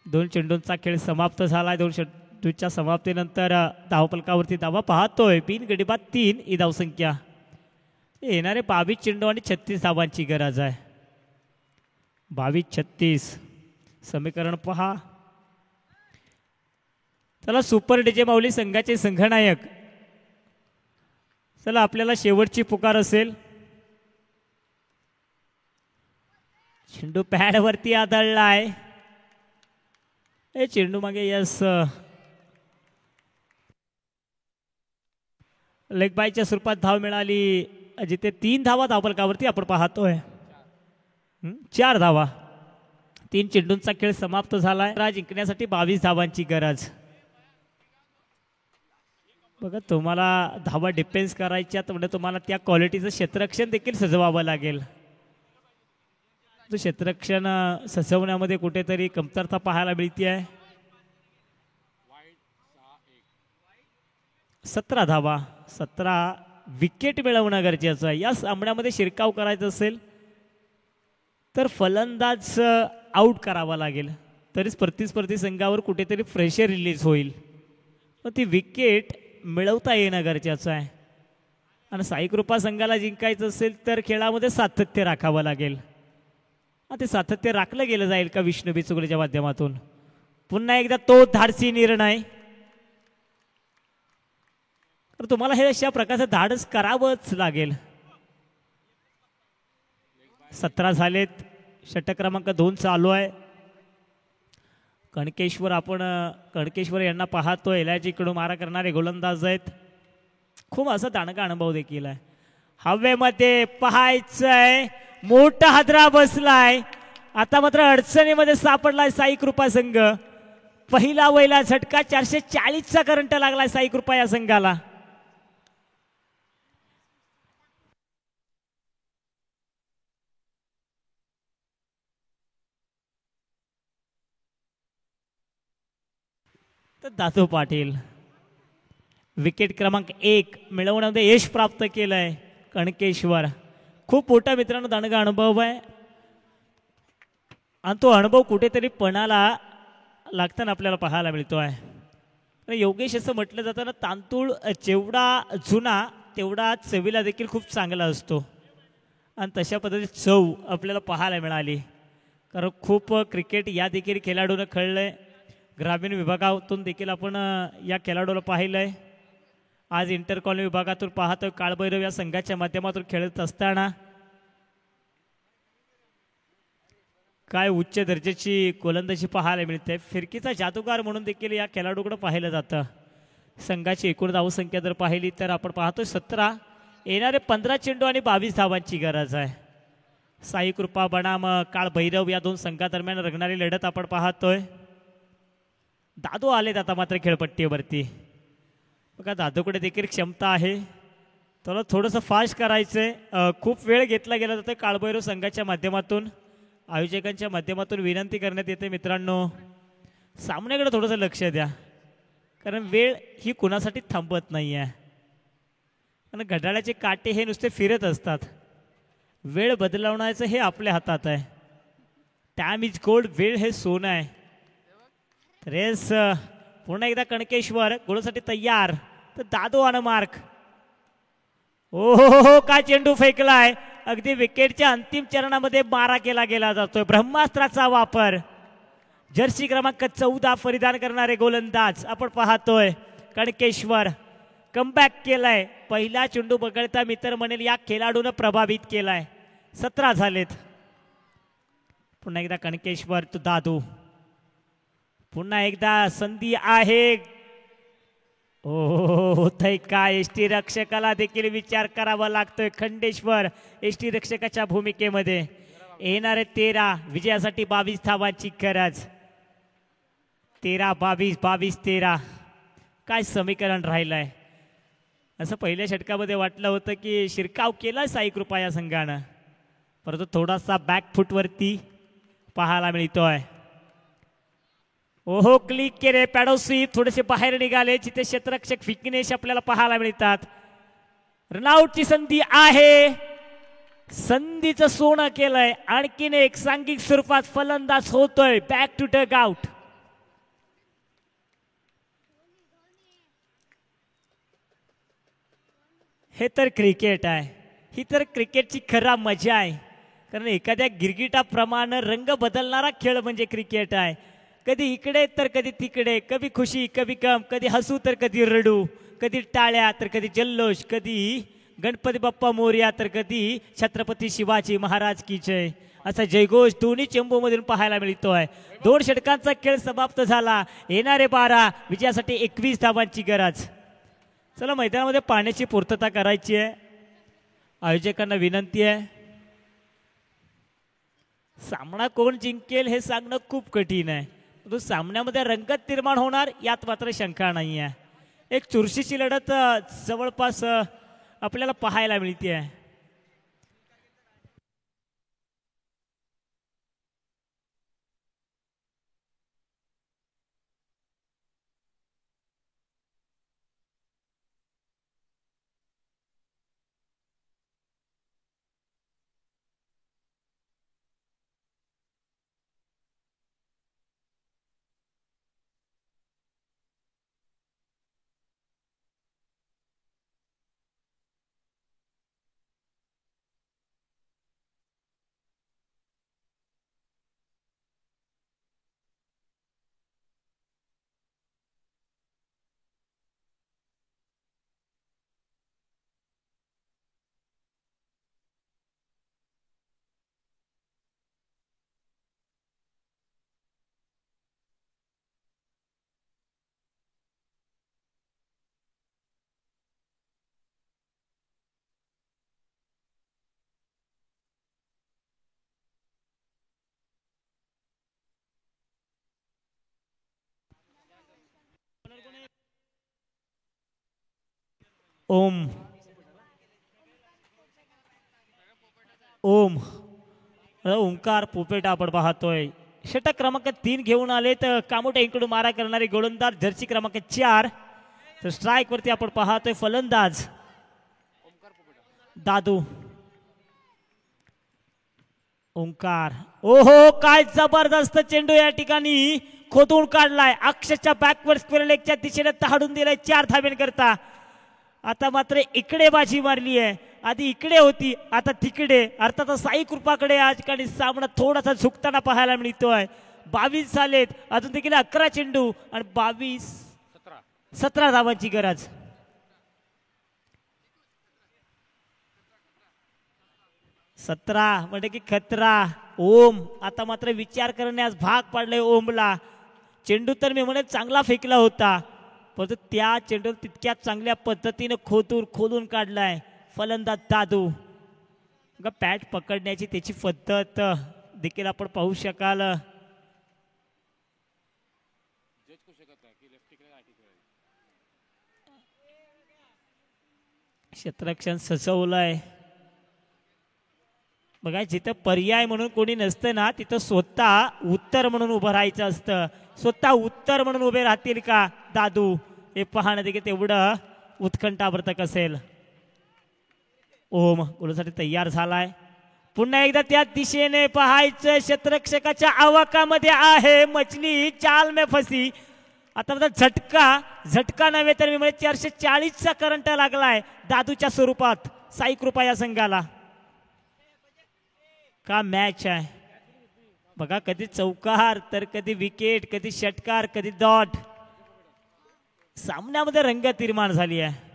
2 चेंडूंचा खेळ समाप्त झाला. 2 चेंडूच्या समाप्तीनंतर धावफलकावरती धावा पाहतोय. बिन गडी बाद 3 ही धावसंख्या. येणारे 22 चेंडू आणि 36 धावांची गरज आहे. 22-36 समीकरण पहा. चला सुपर डीजे माऊली संघाचे संघनायक, चला आपल्याला शेवटची पुकार असेल. चेंडू पॅड वरती आदळलाय. चेंडू मागे यस लेग बायच्या स्वरूपात धाव मिळाली. जिथे 3 धावा धावफलकावरती आपण पाहतोय. 4 धावा. 3 चेंडूंचा खेळ समाप्त झालाय. जिंकण्यासाठी 22 धावांची गरज. बघा तुम्हाला धावा डिफेन्स करायच्या म्हणजे तुम्हाला त्या क्वालिटीचं क्षेत्ररक्षण देखील सजवावं लागेल. तो क्षेत्ररक्षण सजवण्यामध्ये कुठेतरी कमतरता पाहायला मिळते आहे. 17 धावा. 17 विकेट मिळवणं गरजेचं आहे. या सामन्यामध्ये शिरकाव करायचं असेल तर फलंदाज आउट करावा लागेल, तरीच प्रतिस्पर्धी संघावर कुठेतरी प्रेशर रिलीज होईल. पण ती विकेट मिळवता येणं गरजेचं आहे. आणि साई कृपा संघाला जिंकायचं असेल तर खेळामध्ये सातत्य राखावं लागेल. ते सातत्य राखलं गेलं जाईल का विष्णू बिचुकलेच्या माध्यमातून. पुन्हा एकदा तो धाडसी निर्णय. तर तुम्हाला हे अशा प्रकारचं धाडस करावंच लागेल. 17 झालेत. षटक क्रमांक 2 चालू आहे. कणकेश्वर आपण कणकेश्वर यांना पाहतोय. एलआयजीकडून मारा करणारे गोलंदाज आहेत. खूप असा दांडगा अनुभव देखील आहे. हवेमध्ये पाहायचंय. मोठा हादरा बसलाय. आता मात्र अडचणीमध्ये सापडलाय साई कृपा संघ. पहिला वहिला झटका. 440चा करंट लागलाय साई कृपा या संघाला. दादू पाटील विकेट क्रमांक 1 मिळवण्यामध्ये यश प्राप्त केलंय. कणकेश्वर खूप मोठा मित्रांनो दांडगा अनुभव आहे. आणि तो अनुभव कुठेतरी पणाला लागताना आपल्याला पाहायला मिळतो आहे. योगेश असं म्हटलं जातं ना, तांदूळ जेवढा जुना तेवढा चवीला देखील खूप चांगला असतो. आणि तशा पद्धतीची चव आपल्याला पाहायला मिळाली. कारण खूप क्रिकेट या देखील खेळाडूंना खेळलंय. ग्रामीण विभागातून देखील आपण या खेळाडूला पाहिलंय. आज इंटर कॉलनी विभागातून पाहतोय. काळभैरव या संघाच्या माध्यमातून खेळत असताना काय उच्च दर्जाची गोलंदाजी पाहायला मिळते. फिरकीचा जादूगार म्हणून देखील या खेळाडूकडे पाहिलं जातं. संघाची एकूण धावसंख्या जर पाहिली तर आपण पाहतोय 17. येणारे 15 चेंडू आणि 22 धावांची गरज आहे. साई कृपा बनाम काळभैरव या 2 संघादरम्यान रंगणारी लढत आपण पाहतोय. दादू आलेत आता मात्र खेळपट्टीवरती. बघा दादूकडे देखील क्षमता आहे. त्याला थोडंसं फास्ट करायचंय. खूप वेळ घेतला गेला जातो काळभैरव संघाच्या माध्यमातून. आयोजकांच्या माध्यमातून विनंती करण्यात येते मित्रांनो, सामन्याकडे थोडंसं लक्ष द्या. कारण वेळ ही कुणासाठी थांबत नाही आहे. आणि घड्याळाचे काटे हे नुसते फिरत असतात. वेळ बदलवण्याचं हे आपल्या हातात आहे. Time is gold. वेळ हे सोनं आहे. रेस पुन्हा एकदा कणकेश्वर गोलसाठी तयार. तर दादू आणि मार्क. हो काय चेंडू फेकलाय. अगदी विकेटच्या अंतिम चरणामध्ये मारा केला गेला जातोय. ब्रह्मास्त्राचा वापर. जर्सी क्रमांक 14 परिधान करणारे गोलंदाज आपण पाहतोय. कणकेश्वर कमबॅक केलाय. पहिला चेंडू बगळता मित्र म्हणेल या खेळाडूनं प्रभावित केलाय. 17 झालेत. पुन्हा एकदा कणकेश्वर तो दादू. पुन्हा एकदा संधी आहे. होतय काय. एसटी रक्षकाला देखील विचार करावा लागतोय. खंडेश्वर एसटी रक्षकाच्या भूमिकेमध्ये. येणारे 13 विजयासाठी 22 धावांची गरज. 13-22 22-13 काय समीकरण राहिलंय. असं पहिल्या षटकामध्ये वाटलं होतं की शिरकाव केला साई कृपा या संघानं, परंतु थोडासा बॅकफुटवरती पाहायला मिळतोय. ओहो क्लिक केले. पॅडोसी थोडेसे बाहेर निघाले. जिथे क्षेत्ररक्षक विघ्नेश आपल्याला पाहायला मिळतात. रनआउटची संधी आहे. संधीचं सोनं केलंय. आणखीन एक सांघिक स्वरूपात फलंदाज होतोय. Back to dugout. हे तर क्रिकेट आहे. ही तर क्रिकेटची खरा मजा आहे. कारण एखाद्या गिरगिटाप्रमाणे रंग बदलणारा खेळ म्हणजे क्रिकेट आहे. कधी इकडे तर कधी तिकडे, कधी खुशी कधी गम, कधी हसू तर कधी रडू, कधी टाळ्या तर कधी जल्लोष, कधी गणपती बाप्पा मोरया तर कधी छत्रपती शिवाजी महाराज की जय असा जयघोष दोन्ही चेंबूमधून पाहायला मिळतोय. 2 षटकांचा खेळ समाप्त झाला. येणारे 12, विजयासाठी 21 धावांची गरज. चला मैदानामध्ये पाण्याची पूर्तता करायची आहे. आयोजकांना विनंती आहे. सामना कोण जिंकेल हे सांगणं खूप कठीण आहे. परंतु सामन्यामध्ये रंगत निर्माण होणार यात मात्र शंका नाही आहे. एक चुरशीची लढत जवळपास आपल्याला पाहायला मिळते आहे. ओम ओंकार पोपेट आपण पाहतोय. षटक क्रमांक 3 घेऊन आले तर कामोटे इकडून मारा करणारे गोलंदाज जर्सी क्रमांक 4. तर स्ट्राईक वरती आपण पाहतोय फलंदाज दादू. ओंकार, ओहो काय जबरदस्त चेंडू या ठिकाणी खोदून काढलाय. अक्षरशः बॅकवर्ड स्क्वेअर लेगच्या दिशेने ताडून दिलाय 4 धाब्यांकरता. आता मात्र इकडे बाजी मारली आहे. आधी इकडे होती आता तिकडे. अर्थात साई कृपाकडे या ठिकाणी सामना थोडासा झुकताना पाहायला मिळतोय. 22 झालेत. अजून देखील 11 चेंडू आणि 17 धावांची गरज. सतरा म्हणजे की खतरा. ओम आता मात्र विचार करण्यास भाग पाडलाय ओमला. चेंडू तर मी म्हणत चांगला फेकला होता, परंतु त्या चेंडू तितक्या चांगल्या पद्धतीने खोदून काढलाय फलंदाज दादू. पॅट पकडण्याची त्याची पद्धत देखील आपण पाहू शकाल. क्षेत्ररक्षण सजवलंय बघा. जिथं पर्याय म्हणून कोणी नसतं ना तिथं स्वतः उत्तर म्हणून उभं राहायचं असतं. स्वतः उत्तर म्हणून उभे राहतील का दादू हे पाहणं देखील तेवढं उत्कंठावर्धक असेल. ओम गोलसाठी तयार झालाय. पुन्हा एकदा त्या दिशेने पाहायचं. क्षेत्ररक्षकाच्या आवाकामध्ये आहे मछली, चाल में फसी. आता झटका नव्हे तर मी म्हणजे 440चा करंट लागलाय दादूच्या स्वरूपात साई कृपा या संघाला. का मॅच आहे बघा. कधी चौकार तर कधी विकेट, कधी षटकार, कधी डॉट. सामन्यामध्ये रंगत निर्माण झाली आहे.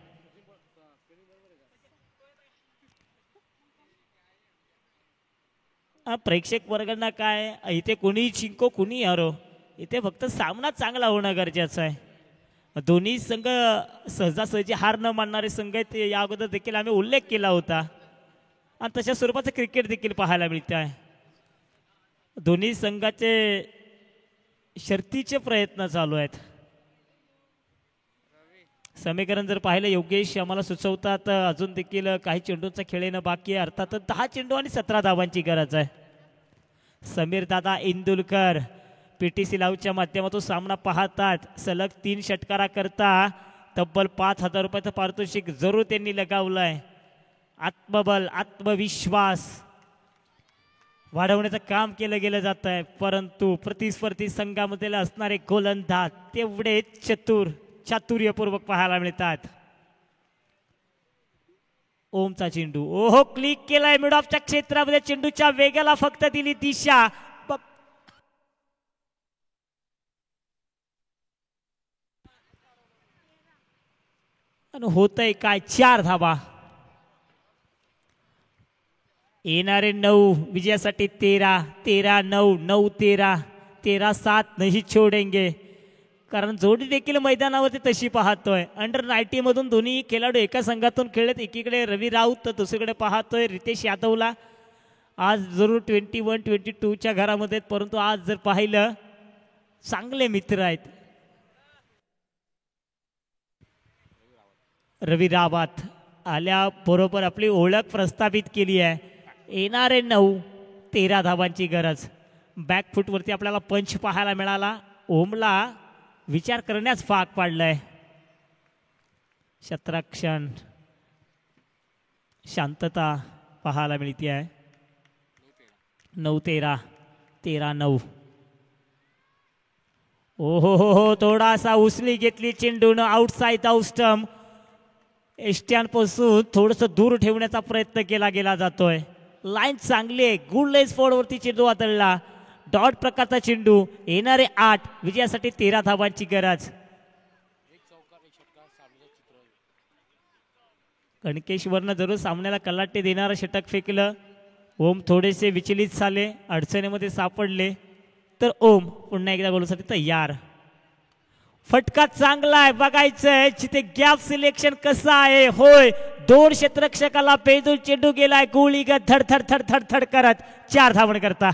प्रेक्षक वर्गांना काय इथे कोणी जिंको कोणी हारो, इथे फक्त सामना चांगला होणं गरजेचं आहे. दोन्ही संघ सहजासहजी हार न मानणारे संघ आहेत या अगोदर देखील आम्ही उल्लेख केला होता आणि तशा स्वरूपाचं क्रिकेट देखील पाहायला मिळते आहे. दोन्ही संघाचे शर्तीचे प्रयत्न चालू आहेत. समीकरण जर पाहिलं योगेश आम्हाला सुचवतात अजून देखील काही चेंडूंचा खेळ येणं बाकी आहे. अर्थात 10 चेंडू आणि 17 धावांची गरज आहे. समीर दादा इंदुलकर पीटीसी लाईव्हच्या माध्यमातून सामना पाहतात. सलग 3 षटकारा करता तब्बल 5,000 रुपयाचं पारितोषिक जरूर त्यांनी लगावलंय. आत्मबल आत्मविश्वास वाढवण्याचं काम केलं गेलं जात आहे, परंतु प्रतिस्पर्धी संघामध्ये असणारे गोलंदाज तेवढे चातुर्यपूर्वक पाहायला मिळतात. ओमचा चेंडू ओहो क्लिक केलाय मिड ऑफच्या क्षेत्रामध्ये, चेंडूच्या वेगाला फक्त दिली दिशा. होतय काय 4 धाबा. येणारे 9 विजयासाठी 13-9 9-13 13-7 नाही छोडेंगे. कारण जोडी देखील मैदानावरती तशी पाहतोय. अंडर 90 मधून दोन्ही खेळाडू एका संघातून खेळलेत. एकीकडे रवी राऊत तर दुसरीकडे पाहतोय रितेश यादवला. आज जरूर 21-22च्या घरामध्ये, परंतु आज जर पाहिलं चांगले मित्र आहेत. रवी रावत आल्याबरोबर आपली ओळख प्रस्थापित केली आहे. येणारे 9-13 धावांची गरज. बॅकफुटवरती आपल्याला पंच पाहायला मिळाला. ओमला विचार करण्यास भाग पाडलाय. क्षेत्ररक्षण शांतता पाहायला मिळते आहे. 9-13 13-9. ओहो हो थोडासा उसली घेतली चेंडून आउटसाइड आउट स्टंप. एष्ट्यांपासून थोडस दूर ठेवण्याचा प्रयत्न केला गेला जातोय. लाईन चांगली आहे. गुड लेस फोर्डवरती चेंडू आदळला. डॉट प्रकारचा चेंडू. येणारे 8 विजयासाठी 13 धावांची गरज. कणकेश्वरनं जरूर सामन्याला कलाटे देणारं षटक फेकलं. ओम थोडेसे विचलित झाले, अडचणीमध्ये सापडले, तर ओम पुन्हा एकदा गोलसाठी तयार. फटका चांगला आहे, बघायचंय जिथे गॅप सिलेक्शन कसं आहे. होय 2 क्षेत्ररक्षकाला पेदून चेंडू गेलाय. गोळी ग धड धड धड धड धड करत 4 धावण करता.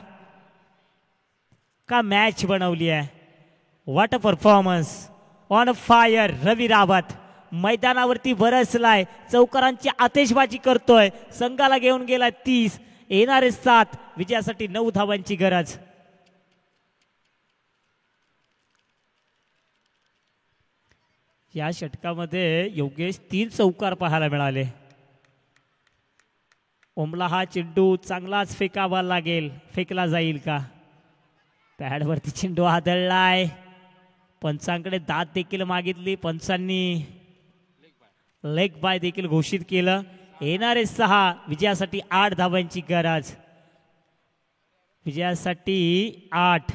का मॅच बनवली आहे. What a performance on fire. Ravi Rawat मैदानावरती बरसलाय. चौकारांची आतिषबाजी करतोय. संघाला घेऊन गेलाय 30. येणारे 7 विजयासाठी 9 धावांची गरज. या षटकामध्ये योगेश 3 चौकार पाहायला मिळाले. ओमला हा चेंडू चांगलाच फेकावा लागेल. फेकला जाईल का. पॅडवरती चेंडू आदळलाय. पंचांकडे दाद देखील मागितली. पंचांनी लेग बाय देखील घोषित केलं. येणारे 6 विजयासाठी 8 धावांची गरज. विजयासाठी 8.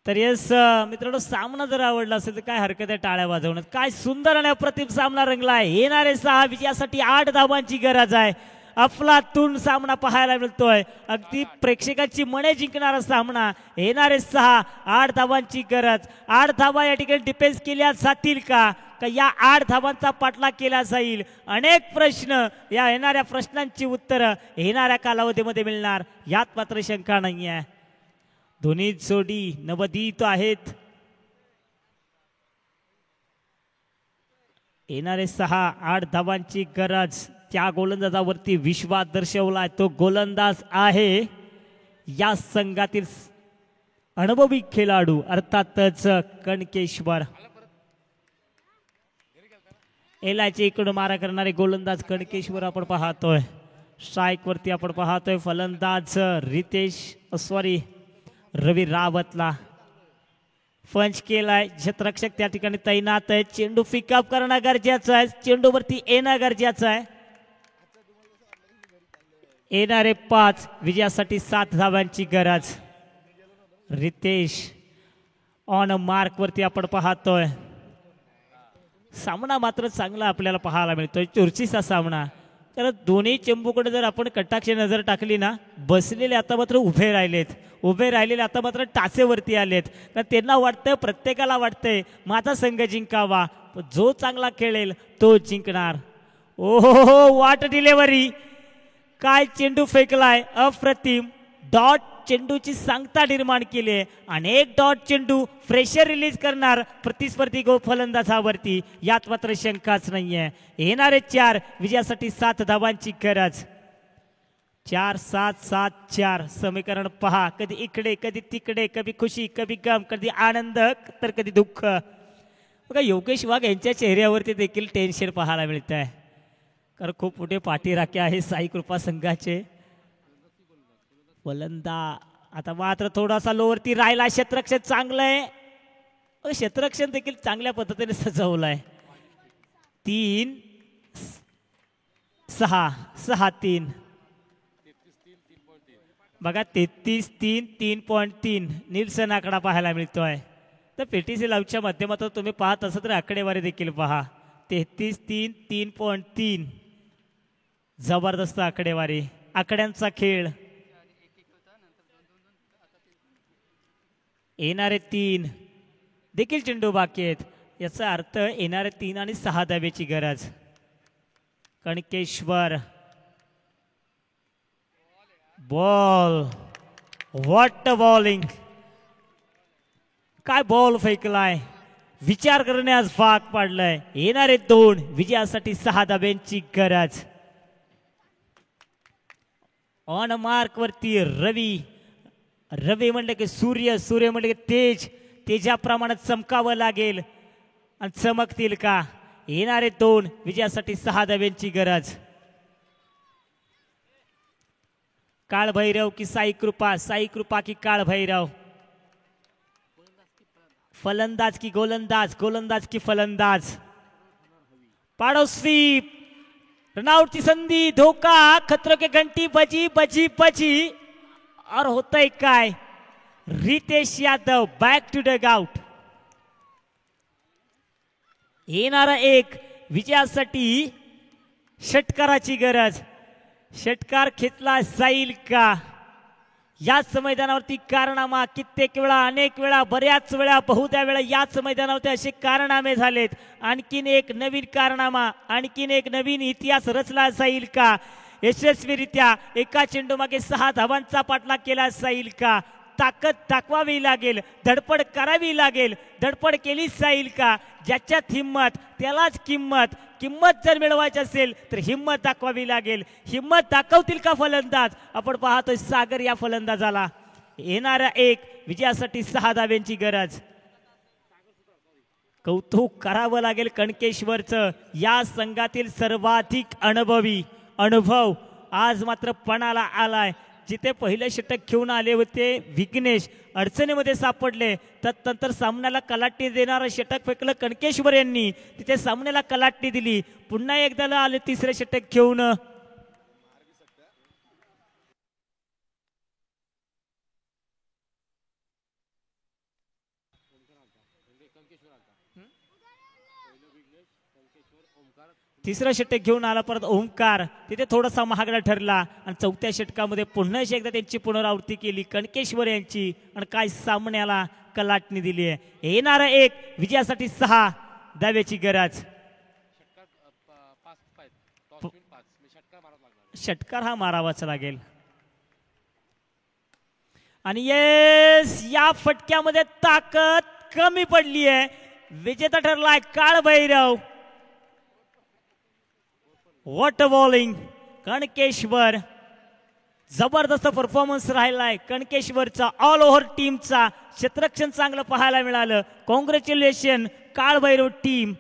तर येस मित्रांनो, सामना जर आवडला असेल तर काय हरकत आहे टाळ्या वाजवण्यात. काय सुंदर आणि अप्रतिम सामना रंगलाय. येणारे 6 विजयासाठी 8 धावांची गरज आहे. अफलातून सामना पाहायला मिळतोय. अगदी प्रेक्षकांची मने जिंकणारा सामना. येणारे 6 8 धावांची गरज. 8 धावा या ठिकाणी डिफेन्स केल्या जातील का या 8 धावांचा पाठलाग केला जाईल. अनेक प्रश्न, या येणाऱ्या प्रश्नांची उत्तरं येणाऱ्या कालावधीमध्ये मिळणार यात मात्र शंका नाही आहे. दोन्ही जोडी नवोदित आहेत. येणारे 6 8 धावांची गरज. त्या गोलंदाजावरती विश्वास दर्शवलाय. तो गोलंदाज आहे या संघातील अनुभवी खेळाडू अर्थातच कणकेश्वर. एलाचे इकडून मारा करणारे गोलंदाज कणकेश्वर आपण पाहतोय. स्ट्राईक वरती आपण पाहतोय फलंदाज रवी रावतला. पंच केलाय. क्षेत्ररक्षक त्या ठिकाणी तैनात आहे. चेंडू पिकअप करणं गरजेचं आहे. चेंडूवरती येणं गरजेचं आहे. येणारे 5 विजयासाठी 7 धावांची गरज. रितेश ऑन मार्क वरती आपण पाहतोय. सामना मात्र चांगला आपल्याला पाहायला मिळतोय, चुरशीचा सामना. तर दोन्ही चेंबूकडे जर आपण कटाक्ष नजर टाकली ना, बसलेले आता मात्र उभे राहिलेले आता मात्र टाचेवरती आलेत. कारण त्यांना वाटतं, प्रत्येकाला वाटतंय माझा संघ जिंकावा, जो चांगला खेळेल तो जिंकणार. ओहो, वाट डिलेव्हरी, काय चेंडू फेकलाय, अप्रतिम. डॉट चेंडूची सांगता निर्माण केली आहे. अनेक डॉट चेंडू फ्रेशर रिलीज करणार प्रतिस्पर्धी फलंदाजावरती, यात मात्र शंकाच नाहीये. येणारे 4 विजयासाठी 7 धावांची गरज. 4-7-7-4 समीकरण पहा. कधी इकडे कधी तिकडे, कधी खुशी कधी गम, कधी आनंद तर कधी दुःख. बघा योगेश वाघ यांच्या चेहऱ्यावरती देखील टेन्शन पाहायला मिळत आहे, कारण खूप मोठे पाठीराखे आहे साई कृपा संघाचे. फलंदा आता मात्र थोडासा लोवरती राहिला. क्षेत्ररक्षण चांगलं आहे, क्षेत्ररक्षण देखील चांगल्या पद्धतीने सजवलंय. 3-6-6-3 बघा, 33-3 3.3 निल्सन आकडा पाहायला मिळतोय. तर पीटीसी लाईव्हच्या माध्यमातून तुम्ही पाहत असाल तर आकडेवारी देखील पहा. 33-3 3.3 जबरदस्त आकडेवारी, आकड्यांचा खेळ. येणारे 3 देखील चेंडू बाकी आहेत, याचा अर्थ येणारे 3 आणि 6 धावेची गरज. कणकेश्वर बॉल, व्हॉट बॉलिंग, काय बॉल फेकलाय, विचार करण्यास भाग पाडलाय. येणारे 2 विजयासाठी 6 धाब्यांची गरज. ऑन मार्क वरती रवी म्हणलं की सूर्य म्हणलं की तेजाप्रमाणे चमकावं लागेल, आणि चमकतील का. येणारे 2 विजयासाठी 6 धाब्यांची गरज. काळभैरव की साई कृपा की काळभैरव, फलंदाज की गोलंदाज की फलंदाज. पाडोसी रनआउटची संधी, धोका, खतरों के घंटी बजी और होतंय काय. Ritesh Yadav back to dugout. येणारा 1 विजयासाठी षटकाराची गरज. षटकार खेचला जाईल का. याच मैदानावरती कारनामा कित्येक वेळा, अनेक वेळा, बऱ्याच वेळा, बहुधा वेळा याच मैदानावरती असे कारनामे झालेत. आणखीन एक नवीन कारनामा, आणखीन एक नवीन इतिहास रचला जाईल का. यशस्वीरित्या एका चेंडू मागे 6 धावांचा पाठलाग केला जाईल का. ताकद दाखवावी लागेल, धडपड करावी लागेल, धडपड केली जाईल का. ज्याच्यात हिम्मत त्यालाच किंमत जर मिळवायची असेल तर हिम्मत दाखवावी लागेल. हिम्मत दाखवतील का फलंदाज. आपण पाहतोय सागर या फलंदाजाला. येणारा 1 विजयासाठी 6 धाव्यांची गरज. कौतुक करावं लागेल कणकेश्वरचं, या संघातील सर्वाधिक अनुभव आज मात्र पणाला आलाय. जिथे पहिले षटक घेऊन आले होते विघ्नेश, अडचणीमध्ये सापडले, तदनंतर सामन्याला कलाटणी देणारं षटक फेकलं कणकेश्वर यांनी, तिथे सामन्याला कलाटणी दिली. पुन्हा एकदा आले तिसरे षटक घेऊन. तिसरा षटक घेऊन आला परत ओंकार, तिथे थोडासा महागडा ठरला. आणि 4थ्या षटकामध्ये पुन्हा एकदा त्यांची पुनरावृत्ती केली कणकेश्वर यांची, आणि काय सामन्याला कलाटणी दिली आहे. येणारा 1 विजयासाठी 6 धाव्याची गरज. षटकार हा मारावाच लागेल. आणि येस, या फटक्यामध्ये ताकद कमी पडली आहे. विजेता ठरलाय काळभैरव. What bowling, Kankeshwar. जबरदस्त परफॉर्मन्स राहिलाय कणकेश्वरचा, ऑल ओव्हर टीमचा. क्षेत्ररक्षण चांगलं पाहायला मिळालं. Congratulation Kalbhairav team.